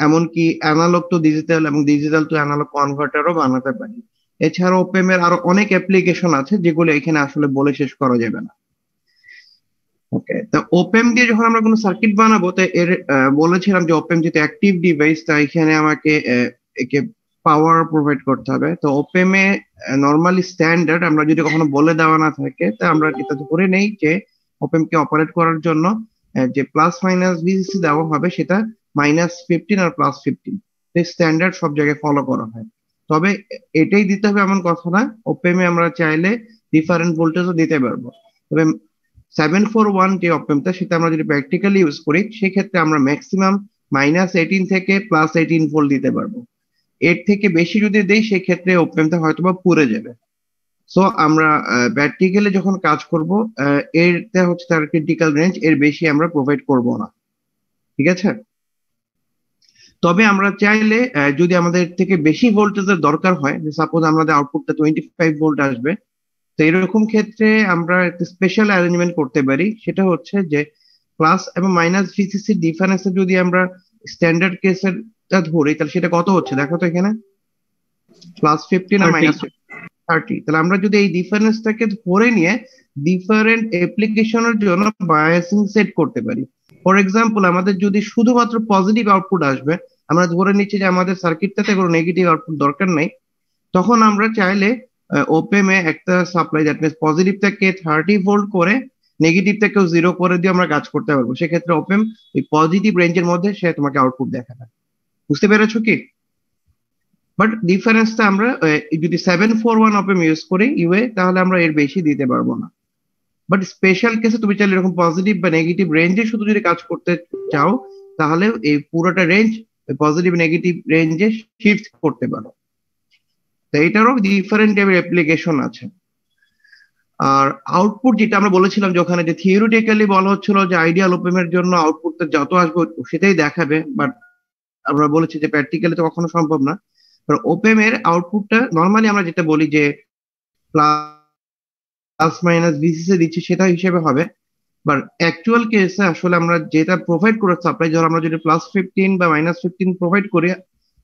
এমনকি analogue two digital এবং digital two analogue কনভার্টারও বানাতে পারি। এছাড়া ওপেম এর আরো অনেক অ্যাপ্লিকেশন আছে যেগুলো এখানে আসলে বলে শেষ করা যাবে না। ওকে, তো ওপেম দিয়ে যখন আমরা কোনো সার্কিট বানাবো, তো এর বলেছিলাম যে ওপেম যেহেতু অ্যাক্টিভ ডিভাইস, তাই এখানে আমাকে একে পাওয়ার প্রোভাইড করতে হবে। তো ওপেম এ নর্মালি স্ট্যান্ডার্ড, আমরা যদি কখনো বলে দেওয়া না থাকে, তা আমরা এটা করে নেই যে ওপেম কে অপারেট করার জন্য যে প্লাস মাইনাস ভিসিসি দেওয়া হবে সেটা -15 আর +15, স্ট্যান্ডার্ড সব জায়গায় ফলো করা হয়। তবে এটাই দিতে হবে এমন কথা না, ওপেম এ আমরা চাইলে ডিফারেন্ট ভোল্টেজও দিতে পারবো। তবে 741 যে অপেমটা, সেটা আমরা যদি প্র্যাকটিক্যালি ইউজ করি সেক্ষেত্রে আমরা ম্যাক্সিমাম -18 থেকে +18 ভোল্ট দিতে পারবো। এর থেকে বেশি যদি দেই সেক্ষেত্রে ওপেমটা হয়তো বা পুড়ে যাবে। সো আমরা প্র্যাকটিক্যালি যখন কাজ করব, এরটা হচ্ছে তার ক্রিটিক্যাল রেঞ্জ, এর বেশি আমরা প্রোভাইড করব না। ঠিক আছে? তবে আমরা চাইলে যদি আমাদের থেকে বেশি ভোল্টেজের দরকার হয়, যে সাপোজ আমাদের আউটপুটটা 25 ভোল্ট আসবে, তো এরকম ক্ষেত্রে আমরা একটা স্পেশাল অ্যারেঞ্জমেন্ট করতে পারি। সেটা হচ্ছে যে প্লাস এবং মাইনাস ভিসিসি ডিফারেন্স যদি আমরা স্ট্যান্ডার্ড কেসের ধরি, তাহলে সেটা কত হচ্ছে দেখো তো এখানে, +15 আর 30। -30। তাহলে আমরা যদি এই ডিফারেন্সটাকে ধরে নিয়ে ডিফারেন্ট অ্যাপ্লিকেশনের জন্য বায়াসিং সেট করতে পারি। ফর এক্সাম্পল, আমাদের যদি শুধুমাত্র পজিটিভ আউটপুট আসবে, আমরা ধরে নিচ্ছি যে আমাদের সার্কিটটাতে কোনো নেগেটিভ আউটপুট দরকার নেই, তখন আমরা চাইলে ওপেম এ একটা সাপ্লাই, দ্যাট মিনস পজিটিভটাকে 30 ভোল্ট করে নেগেটিভটাকেও 0 করে দিয়ে আমরা কাজ করতে পারবো। সেক্ষেত্রে ওপেম এই পজিটিভ রেঞ্জের মধ্যে সে তোমাকে আউটপুট দেখাবে। বুঝতে পেরেছো কি? বাট ডিফারেন্সটা আমরা যদি 741 ওপেম ইউজ করি ইউএ, তাহলে আমরা এর বেশি দিতে পারবো না। বাট স্পেশাল কেসে তুমি চাইলে এরকম পজিটিভ বা নেগেটিভ রেঞ্জে শুধু যদি কাজ করতে চাও, তাহলে এই পুরোটা রেঞ্জ পজিটিভ নেগেটিভ রেঞ্জে শিফট করতে পারো। তো এটারও ডিফারেন্ট টাইপের অ্যাপ্লিকেশন আছে। আর আউটপুট যেটা আমরা বলেছিলাম যে ওখানে যে থিওরিটিক্যালি বলা হচ্ছিল যে আইডিয়াল ওপেমের জন্য আউটপুটটা যত আসবে সেটাই দেখাবে, বাট আমরা বলেছি যে প্র্যাকটিক্যালি তো কখনো সম্ভব না। ওপেমের আউটপুটটা নর্মালি আমরা যেটা বলি যে প্লাস মাইনাস ভিসিসি দিচ্ছি সেটা হিসেবে হবে। বাট অ্যাকচুয়াল কেসে আসলে আমরা যেটা প্রোভাইড করে সাপ্লাই, ধর আমরা যদি +15 বা -15 প্রোভাইড করি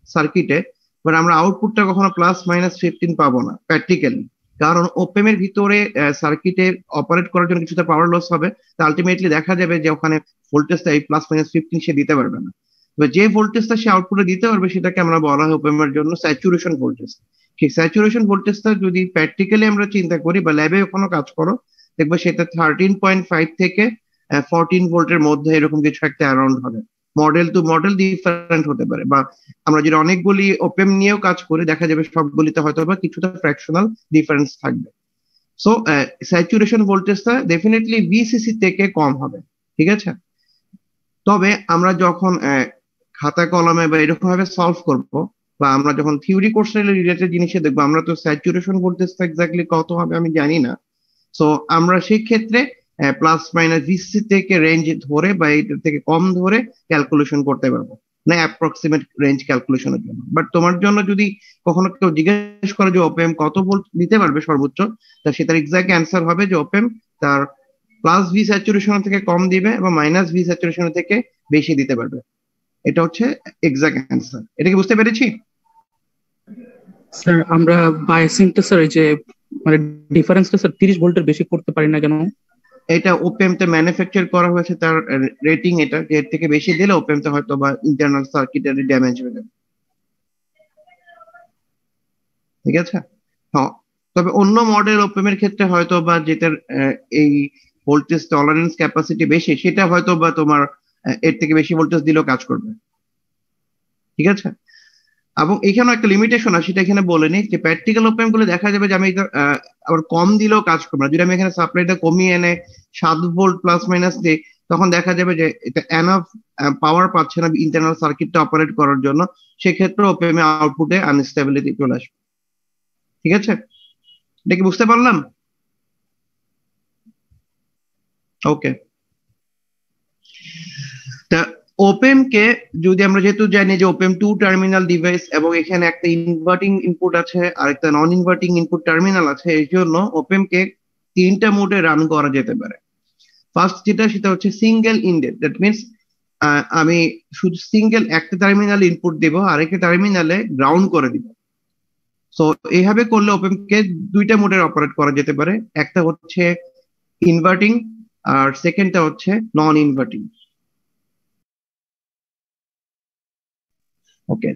সার্কিটে, বাট আমরা আউটপুটটা কখনো +-15 পাবো না প্র্যাকটিক্যালি। কারণ ওপেম এর ভিতরে সার্কিটে অপারেট করার জন্য কিছুটা পাওয়ার লস হবে। তা আলটিমেটলি দেখা যাবে যে ওখানে ভোল্টেজটা এই +-15 সে দিতে পারবে না। তবে যে ভোল্টেজটা সে আউটপুটে দিতে পারবে সেটাকে আমরা বলা হয় ওপেম এর জন্য স্যাচুরেশন ভোল্টেজ। সেই স্যাচুরেশন ভোল্টেজটা যদি প্র্যাকটিক্যালি আমরা চিন্তা করি বা ল্যাবে কোনো কাজ করো, দেখবে সেটা 13.5 থেকে 14 ভোল্টের মধ্যে এরকম কিছু একটা অ্যারাউন্ড হবে। মডেল টু মডেল ডিফারেন্ট হতে পারে, বা আমরা যদি অনেকগুলি ওপেম নিয়েও কাজ করি দেখা যাবে সবগুলিতে হয়তো বা কিছুটা ফ্র্যাকশনাল ডিফারেন্স থাকবে। সো স্যাচুরেশন ভোল্টেজটা ডেফিনেটলি ভিসিসি থেকে কম হবে। ঠিক আছে? তবে আমরা যখন খাতা কলমে বা এরকম ভাবে সলভ করব, বা আমরা যখন থিওরি কোর্সে রিলেটেড জিনিসে দেখবো, আমরা তো স্যাচুরেশন ভোল্টেজটা এক্স্যাক্টলি কত হবে আমি জানি না। সো আমরা সেই ক্ষেত্রে প্লাস মাইনাস ভিসি থেকে রেঞ্জ ধরে বা এইটার থেকে কম ধরে ক্যালকুলেশন করতে পারবো না, অ্যাপ্রক্সিমেট রেঞ্জ ক্যালকুলেশনের জন্য। বাট তোমার জন্য যদি কখনো কেউ জিজ্ঞেস করে যে ওপেম কত ভোল্ট দিতে পারবে সর্বোচ্চ, তা সেটার এক্সাক্ট অ্যান্সার হবে যে ওপেম তার প্লাস ভি স্যাচুরেশন থেকে কম দিবে এবং মাইনাস ভি স্যাচুরেশন থেকে বেশি দিতে পারবে। এটা হচ্ছে এক্সাক্ট অ্যান্সার। এটা কি বুঝতে পেরেছি? স্যার আমরা বায়াসিংটা স্যার এই যে মানে ডিফারেন্সটা স্যার 30 ভোল্টের বেশি করতে পারি না কেন? এটা ওপেমতে ম্যানুফ্যাকচার করা হয়েছে, তার রেটিং এটা, যে এর থেকে বেশি দিলে ওপেমতে হয়তো বা ইন্টারনাল সার্কিটের ড্যামেজ হয়ে যাবে। ঠিক আছে? হ্যাঁ। তবে অন্য মডেল ওপেমের ক্ষেত্রে হয়তো বা যেটার এই ভোল্টেজ টলারেন্স ক্যাপাসিটি বেশি, সেটা হয়তো বা তোমার এর থেকে বেশি ভোল্টেজ দিলেও কাজ করবে। ঠিক আছে? এবং এখানেও একটা লিমিটেশন আছে, সেটা এখানে বলে নিই যে প্র্যাকটিক্যাল ওপেন গুলো দেখা যাবে যে আমি এটা আবার কম দিলেও কাজ করবে না। যদি আমি এখানে সাপ্লাইটা কমিয়ে এনে 7 ভোল্ট প্লাস মাইনাস দিই, তখন দেখা যাবে যে এটা এনাফ পাওয়ার পাচ্ছে না ইন্টারনাল সার্কিটটা অপারেট করার জন্য। সেক্ষেত্রে ওপেমে আউটপুটে আনস্টেবিলিটি চলে আসবে। ঠিক আছে? এটা কি বুঝতে পারলাম? ওকে। তা ওপেম কে যদি আমরা যেহেতু জানি যে ওপেম 2 টার্মিনাল ডিভাইস এবং এখানে একটা ইনভার্টিং ইনপুট আছে আর একটা নন ইনভার্টিং ইনপুট টার্মিনাল আছে, এই জন্য ওপেম কে 3টা মোডে রান করা যেতে পারে। ফার্স্ট যেটা, সেটা হচ্ছে সিঙ্গেল ইন্ডেড, দ্যাট মিনস আমি শুধু সিঙ্গেল একটা টার্মিনালে ইনপুট দিব, আরেকটা টার্মিনালে গ্রাউন্ড করে দিব। সো এইভাবে করলে ওপেন কে দুইটা মোডে অপারেট করা যেতে পারে, একটা হচ্ছে ইনভার্টিং আর সেকেন্ডটা হচ্ছে নন ইনভার্টিং। ওকে,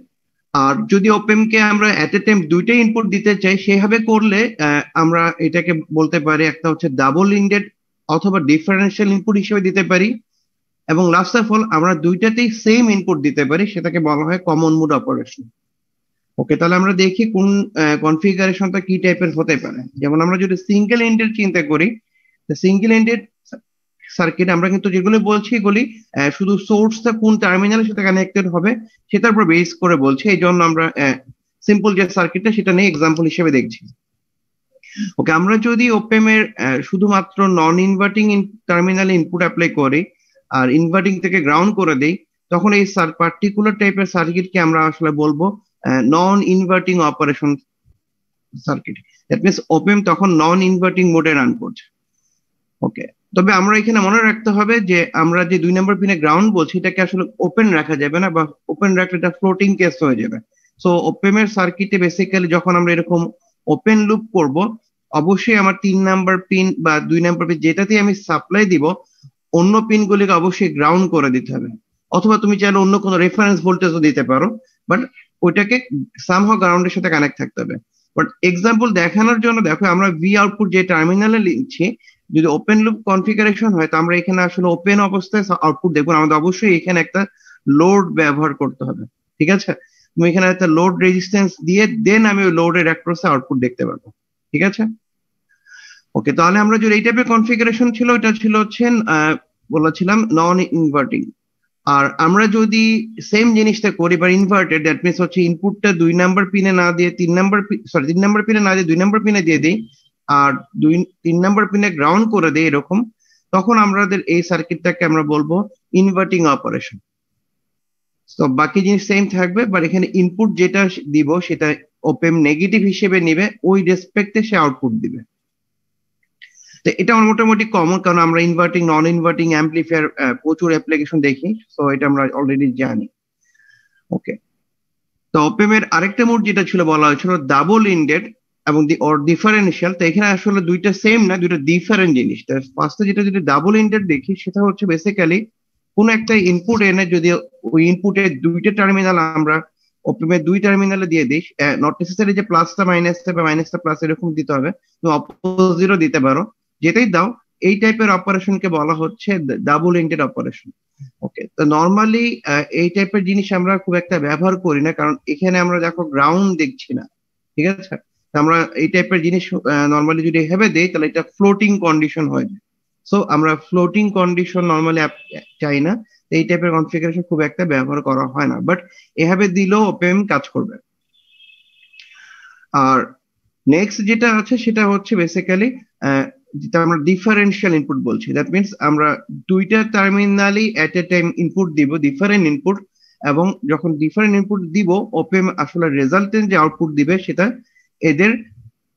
আর যদি ওপেন কে আমরা এট এ টাইম দুইটাই ইনপুট দিতে চাই, সেভাবে করলে আমরা এটাকে বলতে পারি একটা হচ্ছে ডাবল ইন্ডেড অথবা ডিফারেন্সিয়াল ইনপুট হিসেবে দিতে পারি, এবং লাস্ট অফ অল আমরা দুইটাতেই সেম ইনপুট দিতে পারি, সেটাকে বলা হয় কমন মোড অপারেশন। ওকে, তাহলে আমরা দেখি কোন কনফিগারেশনটা কি টাইপের হতে পারে। যেমন আমরা যদি সিঙ্গেল এন্ডেড চিন্তা করি, সিঙ্গেল এন্ডেড সার্কিট আমরা কিন্তু যেগুলো বলছি এগুলি শুধু সোর্সটা কোন টার্মিনালের সাথে কানেক্টেড হবে সেটার উপর বেস করে বলছি, এই জন্য আমরা সিম্পল যে সার্কিটটা সেটা নিয়ে এক্সাম্পল হিসেবে দেখছি। ওকে, আমরা যদি ওপেম এর শুধুমাত্র নন ইনভার্টিং টার্মিনালে ইনপুট অ্যাপ্লাই করি আর ইনভার্টিং থেকে গ্রাউন্ড করে দেই, তখন এই পার্টিকুলার টাইপের সার্কিটকে আমরা আসলে বলবো non inverting operation circuit. That means op amp তখন নন ইনভার্টিং মোডে রান করছে। ওকে, তবে আমরা এখানে মনে রাখতে হবে যে আমরা যে 2 নম্বর পিনে গ্রাউন্ড বলছি এটাকে আসলে ওপেন রাখা যাবে না, বা ওপেন রাখলে এটা ফ্লোটিং কেস হয়ে যাবে। সো ওপেমের সার্কিটে বেসিক্যালি যখন আমরা এরকম ওপেন লুপ করব, অবশ্যই আমার 3 নাম্বার পিন বা 2 নাম্বার পিন যেটাতে আমি সাপ্লাই দিব অন্য পিনগুলিকে অবশ্যই গ্রাউন্ড করে দিতে হবে, অথবা তুমি চাইলে অন্য কোনো রেফারেন্স ভোল্টেজও দিতে পারো, বাট ওইটাকে সামহাও গ্রাউন্ডের সাথে কানেক্ট থাকতে হবে। বাট এক্সাম্পল দেখানোর জন্য দেখো আমরা ভি আউটপুট যে টার্মিনালে লিখছি, যদি ওপেন লুপ কনফিগারেশন হয় তো আমরা এখানে আসলে ওপেন অবস্থায় আউটপুট দেখবো, আমাদের অবশ্যই এখানে একটা লোড ব্যবহার করতে হবে। ঠিক আছে, তুমি এখানে একটা লোড রেজিস্ট্যান্স দিয়ে দেন আমি ওই লোডের অ্যাক্রসে আউটপুট দেখতে পারবো। ঠিক আছে, ওকে, তাহলে আমরা যদি এই টাইপের কনফিগারেশন ছিল, এটা ছিল হচ্ছে বলেছিলাম নন ইনভার্টিং। আর আমরা যদি সেম জিনিসটা করি বা ইনভার্টেড, দ্যাট মিনস হচ্ছে ইনপুটটা 2 নাম্বার পিনে না দিয়ে 3 নাম্বার সরি 3 নাম্বার পিনে না দিয়ে 2 নাম্বার পিনে দিয়ে দিই আর 3 নাম্বার পিনে গ্রাউন্ড করে দেই এরকম, তখন আমাদের এই সার্কিটটাকে আমরা বলবো ইনভার্টিং অপারেশন। তো বাকি জিনিস সেম থাকবে, বাট এখানে ইনপুট যেটা দিব সেটা ওপেম নেগেটিভ হিসেবে নিবে, ওই রেসপেক্টে সে আউটপুট দিবে। তো এটা মোটামুটি কমন, কারণ আমরা ইনভার্টিং নন ইনভার্টিং অ্যাম্পলিফায়ার প্রচুর অ্যাপ্লিকেশন দেখি, তো এটা আমরা অলরেডি জানি। ওকে, তো ওপেম এর আরেকটা মোড যেটা ছিল বলা হয়েছিল ডাবল ইন্ডেড এবং ডিফারেন্সিয়াল। তো এখানে আসলে দুইটা সেম না, দুইটা ডিফারেন্ট জিনিস। ফার্স্টে যেটা যদি ডাবল ইন্ডেড দেখি সেটা হচ্ছে বেসিক্যালি কোন একটা ইনপুট এনে যদি ওই ইনপুটের দুইটা টার্মিনাল আমরা ওপেমের 2 টার্মিনালে দিয়ে দিই, নট নেসেসারি যে প্লাসটা মাইনাসটা বা মাইনাসটা প্লাস এরকম দিতে হবে, তুমি অপোজিটও দিতে পারো, যেটাই দাও এই টাইপের অপারেশনকে বলা হচ্ছে ডাবল ইন্ডেড অপারেশন। ওকে, তো নর্মালি এই টাইপের জিনিস আমরা খুব একটা ব্যবহার করি না, কারণ এখানে আমরা দেখো গ্রাউন্ড দেখছি না। ঠিক আছে, তো আমরা এই টাইপের জিনিস নর্মালি যদি হেবে দেই তাহলে এটা ফ্লোটিং কন্ডিশন হয়ে যায়। সো আমরা ফ্লোটিং কন্ডিশন নর্মালি চাই না, এই টাইপের কনফিগারেশন খুব একটা ব্যবহার করা হয় না, বাট এভাবে দিলেও ওপেম কাজ করবে। আর নেক্সট যেটা আছে সেটা হচ্ছে বেসিক্যালি যেটা আমরা ডিফারেন্সিয়াল ইনপুট বলছি। দ্যাট মিনস আমরা দুইটা টার্মিনালি এট এ টাইম ইনপুট দিব, ডিফারেন্ট ইনপুট, এবং যখন ডিফারেন্ট ইনপুট দিব ওপেম আসলে রেজাল্টেন্ট যে আউটপুট দিবে সেটা এদের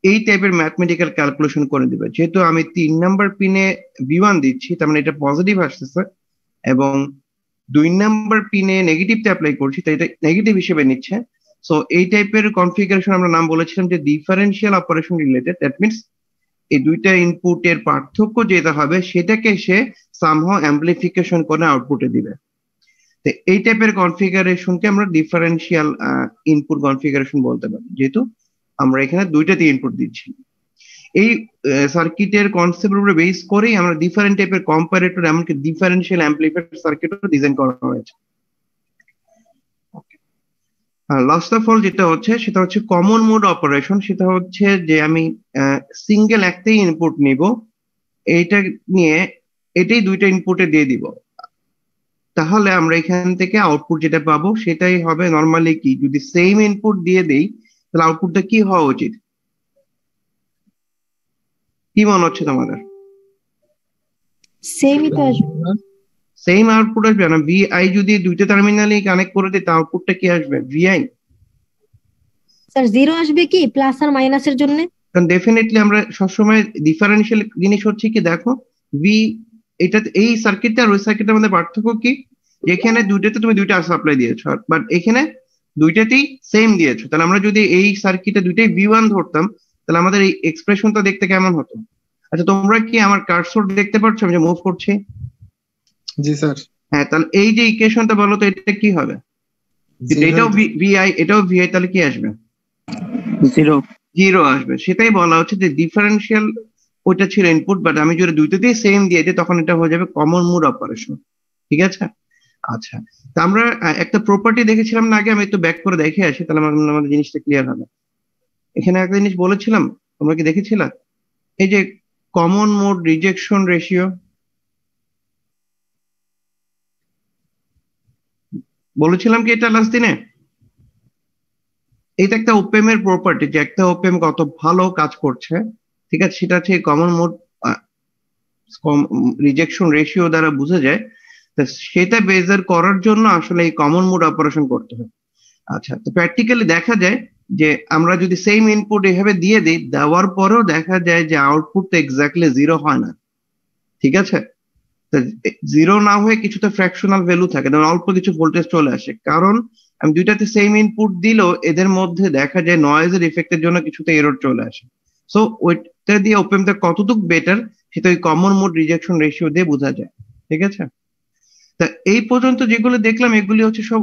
এই টাইপের ম্যাথমেটিক্যাল ক্যালকুলেশন করে দিবে। যেহেতু আমি 3 নাম্বার পিনে V1 দিচ্ছি, তার মানে এটা পজিটিভ আসতেছে, এবং 2 নাম্বার পিনে নেগেটিভটা অ্যাপ্লাই করছি, তাই এটা নেগেটিভ হিসেবে নিচ্ছে। সো এই টাইপের কনফিগারেশন আমরা নাম বলেছিলাম যে differential operation related. That means এই দুইটা ইনপুটের পার্থক্য যেটা হবে সেটাকে সে সামহাও অ্যাম্পলিফিকেশন করে আউটপুটে দিবে। তো এই টাইপের কনফিগারেশনকে আমরা ডিফারেন্সিয়াল ইনপুট কনফিগারেশন বলতে পারি, যেহেতু আমরা এখানে দুইটাতে ইনপুট দিচ্ছি। এই সার্কিটের কনসেপ্টের উপরে বেস করেই আমরা ডিফারেন্ট টাইপের কম্পারেটর এমনকি ডিফারেন্সিয়াল অ্যাম্পলিফায়ার সার্কিটও ডিজাইন করা হয়েছে। লাস্ট অফ অল যেটা হচ্ছে সেটা হচ্ছে কমন মোড অপারেশন। সেটা হচ্ছে যে আমি সিঙ্গেল একটাই ইনপুট নিব, এইটা নিয়ে এটাই দুইটা ইনপুটে দিয়ে দিব, তাহলে আমরা এখান থেকে আউটপুট যেটা পাবো সেটাই হবে নর্মালি কি, যদি সেম ইনপুট দিয়ে দেই তাহলে আউটপুটটা কি হওয়া উচিত? কি মনে হচ্ছে তোমাদের? সেমই তো আসবে। সেম আউটপুট আসবে না? ভিআই যদি দুইটা টার্মিনালে কানেক্ট করে দিই তা আউটপুটটা কি আসবে? ভিআই। স্যার জিরো আসবে কি প্লাস আর মাইনাসের জন্য? কারণ ডেফিনেটলি আমরা সবসময় ডিফারেন্সিয়াল জিনিস হচ্ছে কি, দেখো ভি এটা এই সার্কিটটা আর ওই সার্কিটের মধ্যে পার্থক্য কি, যেখানে দুইটাতে তুমি দুইটা সাপ্লাই দিয়েছো, বাট এখানে দুইটাতেই সেম দিয়েছো। তাহলে আমরা যদি এই সার্কিটে দুইটাই V1 ধরতাম, তাহলে আমাদের এই এক্সপ্রেশনটা দেখতে কেমন হতো? আচ্ছা, তোমরা কি আমার কার্সর দেখতে পাচ্ছ আমি যে মুভ করছি? জি স্যার। হ্যাঁ, তাহলে এই যে ইকুয়েশনটা বলো তো এটা কি হবে? এটাও VI, এটাও VI, তাহলে কি আসবে? জিরো। জিরো আসবে। সেটাই বলা হচ্ছে যে ডিফারেন্সিয়াল ওইটা ছিল ইনপুট, বাট আমি যদি দুইটাতেই সেম দিয়ে দিই তখন এটা হয়ে যাবে কমন মোড অপারেশন। ঠিক আছে? আচ্ছা, তা আমরা একটা প্রপার্টি দেখেছিলাম না আগে, আমি একটু ব্যাক করে দেখে আসি, তাহলে আমাদের জিনিসটা ক্লিয়ার হবে। এখানে একটা জিনিস বলেছিলাম, তোমরা কি দেখেছিলা? এই যে কমন মোড রিজেকশন রেশিও, বলেছিলাম কি এটা লাস্ট দিনে? এটা একটা ওপেম এর প্রপার্টি, যে একটা ওপেম কত ভালো কাজ করছে, ঠিক আছে, সেটা হচ্ছে কমন মোড রিজেকশন রেশিও দ্বারা বোঝা যায়। তা সেটা বেজার করার জন্য আসলে এই কমন মোড অপারেশন করতে হয়। আচ্ছা, তো প্র্যাকটিক্যালি দেখা যায় যে আমরা যদি সেম ইনপুট এভাবে দিয়ে দিই, দেওয়ার পরেও দেখা যায় যে আউটপুট তো এক্স্যাক্টলি জিরো হয় না। ঠিক আছে? জিরো না হয়ে কিছুটা ফ্র্যাকশনাল ভ্যালু থাকে, যেমন অল্প কিছু ভোল্টেজ চলে আসে, কারণ আমি দুইটাতে সেম ইনপুট দিলেও এদের মধ্যে দেখা যায় নয়েজের ইফেক্টের জন্য কিছুটা এরর চলে আসে। সো ওইটা দিয়ে ওপেমটা কতটুকু বেটার সেটা ওই কমন মোড রিজেকশন রেশিও দিয়ে বোঝা যায়। ঠিক আছে? তা এই পর্যন্ত যেগুলো দেখলাম এগুলি হচ্ছে সব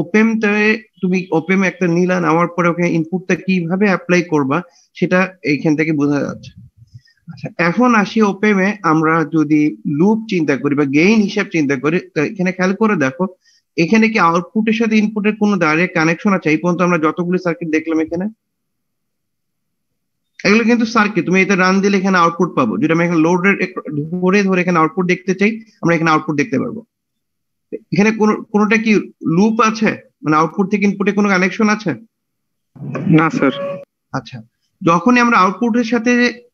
ওপেমটায়, তুমি ওপেম একটা নিলা, নেওয়ার পরে ওখানে ইনপুটটা কিভাবে অ্যাপ্লাই করবা সেটা এইখান থেকে বোঝা যাচ্ছে। আচ্ছা, এখন আসি ওপেমে আমরা যদি লুপ চিন্তা করি বা গেইন হিসাব চিন্তা করি, তো এখানে খেয়াল করে দেখো এখানে কি আউটপুটের সাথে ইনপুটের কোনো ডাইরেক্ট কানেকশন আছে? এই পর্যন্ত আমরা যতগুলি সার্কিট দেখলাম এখানে, এগুলো কিন্তু সার্কিট, তুমি এটা রান দিলে এখানে আউটপুট পাবো। যদি আমি এখানে লোড রেট ধরে ধরে এখানে আউটপুট দেখতে চাই, আমরা এখানে আউটপুট দেখতে পারবো। এখানে কোনোটা কি লুপ আছে, মানে আউটপুট থেকে ইনপুটে কোনো কানেকশন আছে? না স্যার। আচ্ছা, যখনই আমরা আউটপুটের সাথে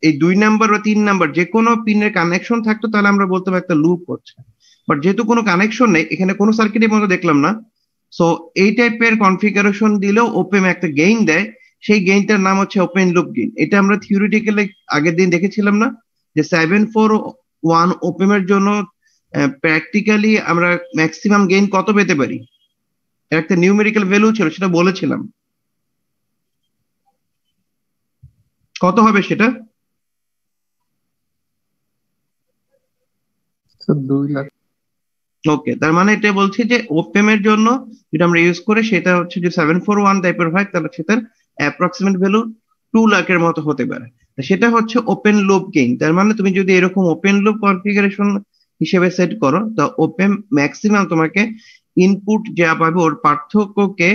এই 2 নাম্বার বা 3 নাম্বার যে কোনো পিনের কানেকশন থাকতো, তাহলে আমরা বলতে পারি একটা লুপ হচ্ছে। বাট যেহেতু কোনো কানেকশন নেই, এখানে কোনো সার্কিটের মধ্যে দেখলাম না, সো এই টাইপের কনফিগারেশন দিলেও ওপেম একটা গেইন দেয়। সেই গেইনটার নাম হচ্ছে ওপেন লুপ গেইন। এটা আমরা থিওরিটিক্যালি আগের দিন দেখেছিলাম না, যে 741 ওপেমের জন্য প্র্যাকটিক্যালি আমরা ম্যাক্সিমাম গেইন কত পেতে পারি, এর একটা নিউমেরিক্যাল ভ্যালু ছিল, সেটা বলেছিলাম। কত হবে সেটা? 2 লাখ। ওকে, তার মানে এটা বলছি যে ওপেম এর জন্য যেটা আমরা ইউজ করে সেটা হচ্ছে যে 741 টাইপের হয়, তাহলে সেটার অ্যাপ্রক্সিমেট ভ্যালু 2 লাখের মতো হতে পারে। সেটা হচ্ছে ওপেন লুপ গেইন। তার মানে তুমি যদি এরকম ওপেন লুপ কনফিগারেশন হিসেবে সেট করো, তা ওপেম ম্যাক্সিমাম তোমাকে ইনপুট যা পাবে ওর পার্থক্যকে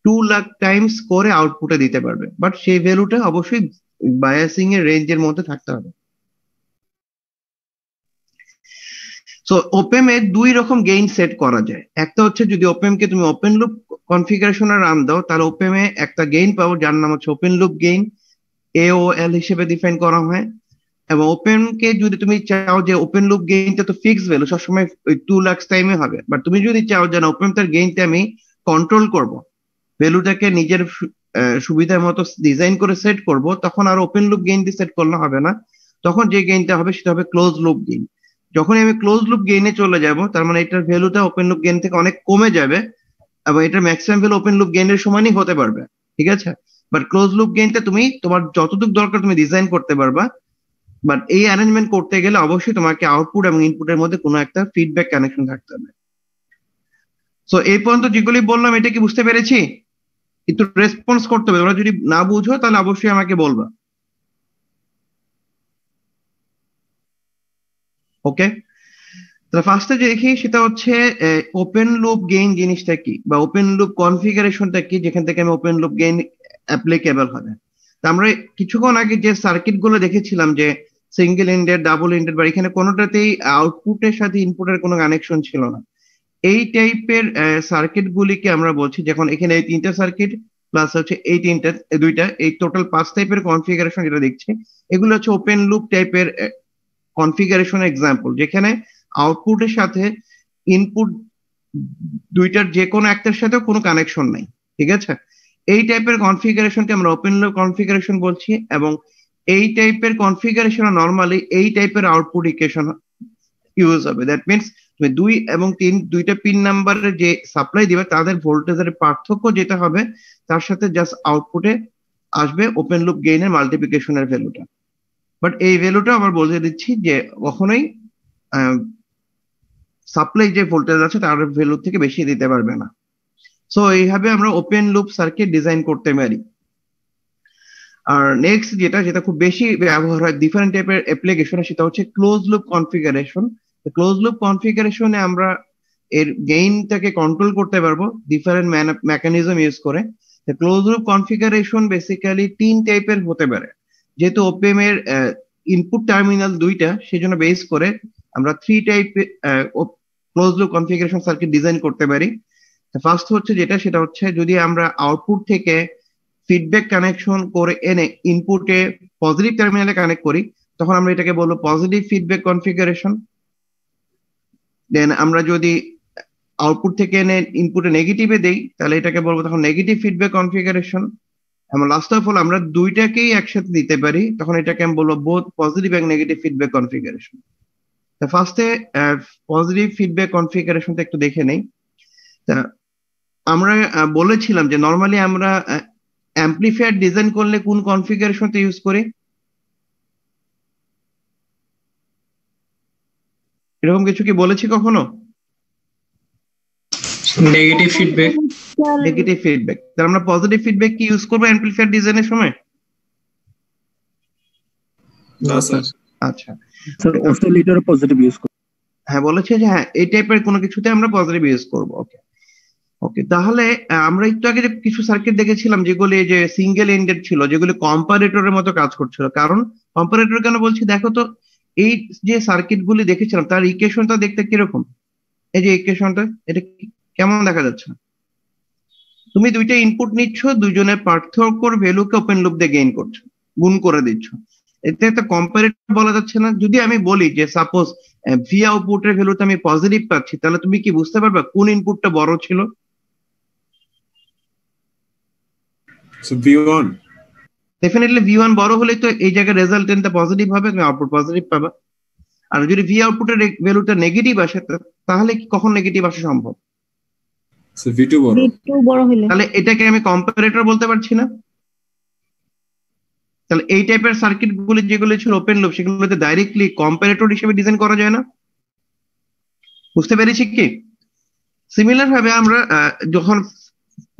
2 লাখ টাইমস করে আউটপুটে দিতে পারবে, বাট সেই ভ্যালুটা অবশ্যই বায়াসিং এর রেঞ্জের মধ্যে থাকতে হবে। সো ওপেম এ 2 রকম গেইন সেট করা যায়। একটা হচ্ছে যদি ওপেম কে তুমি ওপেন লুপ কনফিগারেশনে রান দাও, তাহলে ওপেম এ একটা গেইন পাবো যার নাম হচ্ছে ওপেন লুপ গেইন, AOL হিসেবে ডিফাইন করা হয়। এবং ওপেন কে যদি তুমি চাও যে ওপেন লুপ গেইনটা তো ফিক্স ভ্যালু, সবসময় ওই 2 লাখ টাইমে হবে, বাট তুমি যদি চাও যে না ওপেন তার গেইনটা আমি কন্ট্রোল করব, ভ্যালুটাকে নিজের সুবিধার মতো ডিজাইন করে সেট করব, তখন আর ওপেন লুপ গেইন দিয়ে সেট করলে হবে না। তখন যে গেইনটা হবে সেটা হবে ক্লোজ লুপ গেইন। যখন আমি ক্লোজ লুপ গেইনে চলে যাব, তার মানে এটার ভ্যালুটা ওপেন লুপ গেইন থেকে অনেক কমে যাবে, এবং এটার ম্যাক্সিমাম ভ্যালু ওপেন লুপ গেইনের সমানই হতে পারবে। ঠিক আছে? বাট ক্লোজ লুপ গেইনটা তুমি তোমার যতটুকু দরকার তুমি ডিজাইন করতে পারবা, বাট এই অ্যারেঞ্জমেন্ট করতে গেলে অবশ্যই তোমাকে আউটপুট এবং ইনপুটের মধ্যে কোনো একটা ফিডব্যাক কানেকশন থাকতে হবে। সো এই পর্যন্ত যেগুলি বললাম এটা কি বুঝতে পেরেছি? একটু রেসপন্স করতে হবে, তোমরা যদি না বুঝো তাহলে অবশ্যই আমাকে বলবা। ওকে, তাহলে ফার্স্টে যে দেখি সেটা হচ্ছে ওপেন লুপ গেইন জিনিসটা কি, বা ওপেন লুপ কনফিগারেশনটা কি, যেখান থেকে আমি ওপেন লুপ গেইন অ্যাপ্লিকেবল হবে। তা আমরা কিছুক্ষণ আগে যে সার্কিট গুলো দেখেছিলাম, যে সিঙ্গেল এন্ডেড, ডাবল এন্ডেড, বা এখানে কোনোটাতেই আউটপুটের সাথে ইনপুটের কোনো কানেকশন ছিল না, এই টাইপের সার্কিট গুলিকে আমরা বলছি, যখন এখানে এই 3টা সার্কিট প্লাস হচ্ছে এই দুইটা, এই টোটাল 5 টাইপের কনফিগারেশন যেটা দেখছি, এগুলো হচ্ছে ওপেন লুপ টাইপের কনফিগারেশন এক্সাম্পল, যেখানে আউটপুটের সাথে ইনপুট দুইটার যে কোনো একটার সাথেও কোনো কানেকশন নাই। ঠিক আছে? এই টাইপের কনফিগারেশনকে আমরা ওপেন লুপ কনফিগারেশন বলছি, এবং এই টাইপের কনফিগারেশন নরমালি এই টাইপের আউটপুট ইকুয়েশন ইউজ হবে। দ্যাট মিনস তুমি 2 এবং 3 দুইটা পিন নাম্বারের যে সাপ্লাই দিবে তাদের ভোল্টেজের পার্থক্য যেটা হবে তার সাথে জাস্ট আউটপুটে আসবে ওপেন লুপ গেইনের মাল্টিপ্লিকেশনের ভ্যালুটা। বাট এই ভ্যালুটা আবার বলে দিচ্ছি যে কখনোই সাপ্লাই যে ভোল্টেজ আছে তার ভ্যালু থেকে বেশি দিতে পারবে না। সো এইভাবে আমরা ওপেন লুপ সার্কিট ডিজাইন করতে পারি। আর নেক্সট যেটা যেটা খুব বেশি ব্যবহার হয় ডিফারেন্ট টাইপের অ্যাপ্লিকেশনে সেটা হচ্ছে close loop configuration. Close loop কনফিগারেশনে আমরা এর গেইনটাকে কন্ট্রোল করতে পারবো ডিফারেন্ট মেকানিজম ইউজ করে। ক্লোজ লুপ কনফিগারেশন বেসিক্যালি 3 টাইপের হতে পারে। যেহেতু ওপিএম এর ইনপুট টার্মিনাল দুইটা সেজন্য বেস করে আমরা 3 টাইপের close loop configuration circuit design করতে পারি। ফার্স্ট হচ্ছে যেটা সেটা হচ্ছে যদি আমরা আউটপুট থেকে ফিডব্যাক কানেকশন করে এনে ইনপুটে পজিটিভ টার্মিনালে কানেক্ট করি তখন আমরা এটাকে বলবো পজিটিভ ফিডব্যাক কনফিগারেশন। দেন আমরা যদি আউটপুট থেকে এনে ইনপুটে নেগেটিভে দেই তাহলে এটাকে বলবো তখন নেগেটিভ ফিডব্যাক কনফিগারেশন। এবং লাস্ট অফ অল আমরা দুইটাকেই একসাথে দিতে পারি তখন এটাকে আমি বলবো বোথ পজিটিভ এবং নেগেটিভ ফিডব্যাক কনফিগারেশন। ফার্স্টে পজিটিভ ফিডব্যাক কনফিগারেশনটা একটু দেখে নেই। তা আমরা বলেছিলাম যে নর্মালি আমরা অ্যাম্পলিফায়ার ডিজাইন করলে কোন কনফিগারেশনটা ইউজ করি? এরকম কিছু কি বলেছি কখনো? Negative feedback. Negative feedback. তাহলে আমরা পজিটিভ ফিডব্যাক কি ইউজ করবো অ্যাম্পলিফায়ার ডিজাইনের সময়? না স্যার। আচ্ছা স্যার অসিলেটর পজিটিভ ইউজ করব। হ্যাঁ বলেছে যে হ্যাঁ এই টাইপের কোনো কিছুতে আমরা পজিটিভ ইউজ করব। ওকে ওকে তাহলে আমরা একটু আগে যে কিছু সার্কিট দেখেছিলাম যেগুলি যে সিঙ্গেল এন্ডেড ছিল যেগুলি কম্পারেটরের মতো কাজ করছিল। কারণ কম্পারেটর কেন বলছি দেখো তো এই যে সার্কিট গুলি দেখেছিলাম তার ইকুয়েশনটা দেখতে কিরকম? এই যে ইকুয়েশনটা এটা কেমন দেখা যাচ্ছে? তুমি দুইটা ইনপুট নিচ্ছ দুইজনের পার্থক্যর ভ্যালুকে ওপেন লুপ দিয়ে গেইন করছো গুণ করে দিচ্ছ। এতে একটা কম্পারেটর বলা যাচ্ছে না। যদি আমি বলি যে সাপোজ ভি আউটপুটের ভ্যালুতে আমি পজিটিভ পাচ্ছি তাহলে তুমি কি বুঝতে পারবে কোন ইনপুটটা বড় ছিল? V1 ডেফিনেটলি V1 বড় হলে তো এই জায়গায় রেজাল্টেন্টটা পজিটিভ হবে তুমি আউটপুট পজিটিভ পাবা। আর যদি ভি আউটপুটের ভ্যালুটা নেগেটিভ আসে তাহলে কি কখন নেগেটিভ আসা সম্ভব? V2 বড়। V2 বড় হলে তাহলে এটাকে আমি কম্পারেটর বলতে পারছি না। তাহলে এই টাইপের সার্কিট গুলি যেগুলো ছিল ওপেন লুপ সেগুলোতে ডাইরেক্টলি কম্পারেটর হিসেবে ডিজাইন করা যায় না। বুঝতে পেরেছি কি? সিমিলার ভাবে আমরা যখন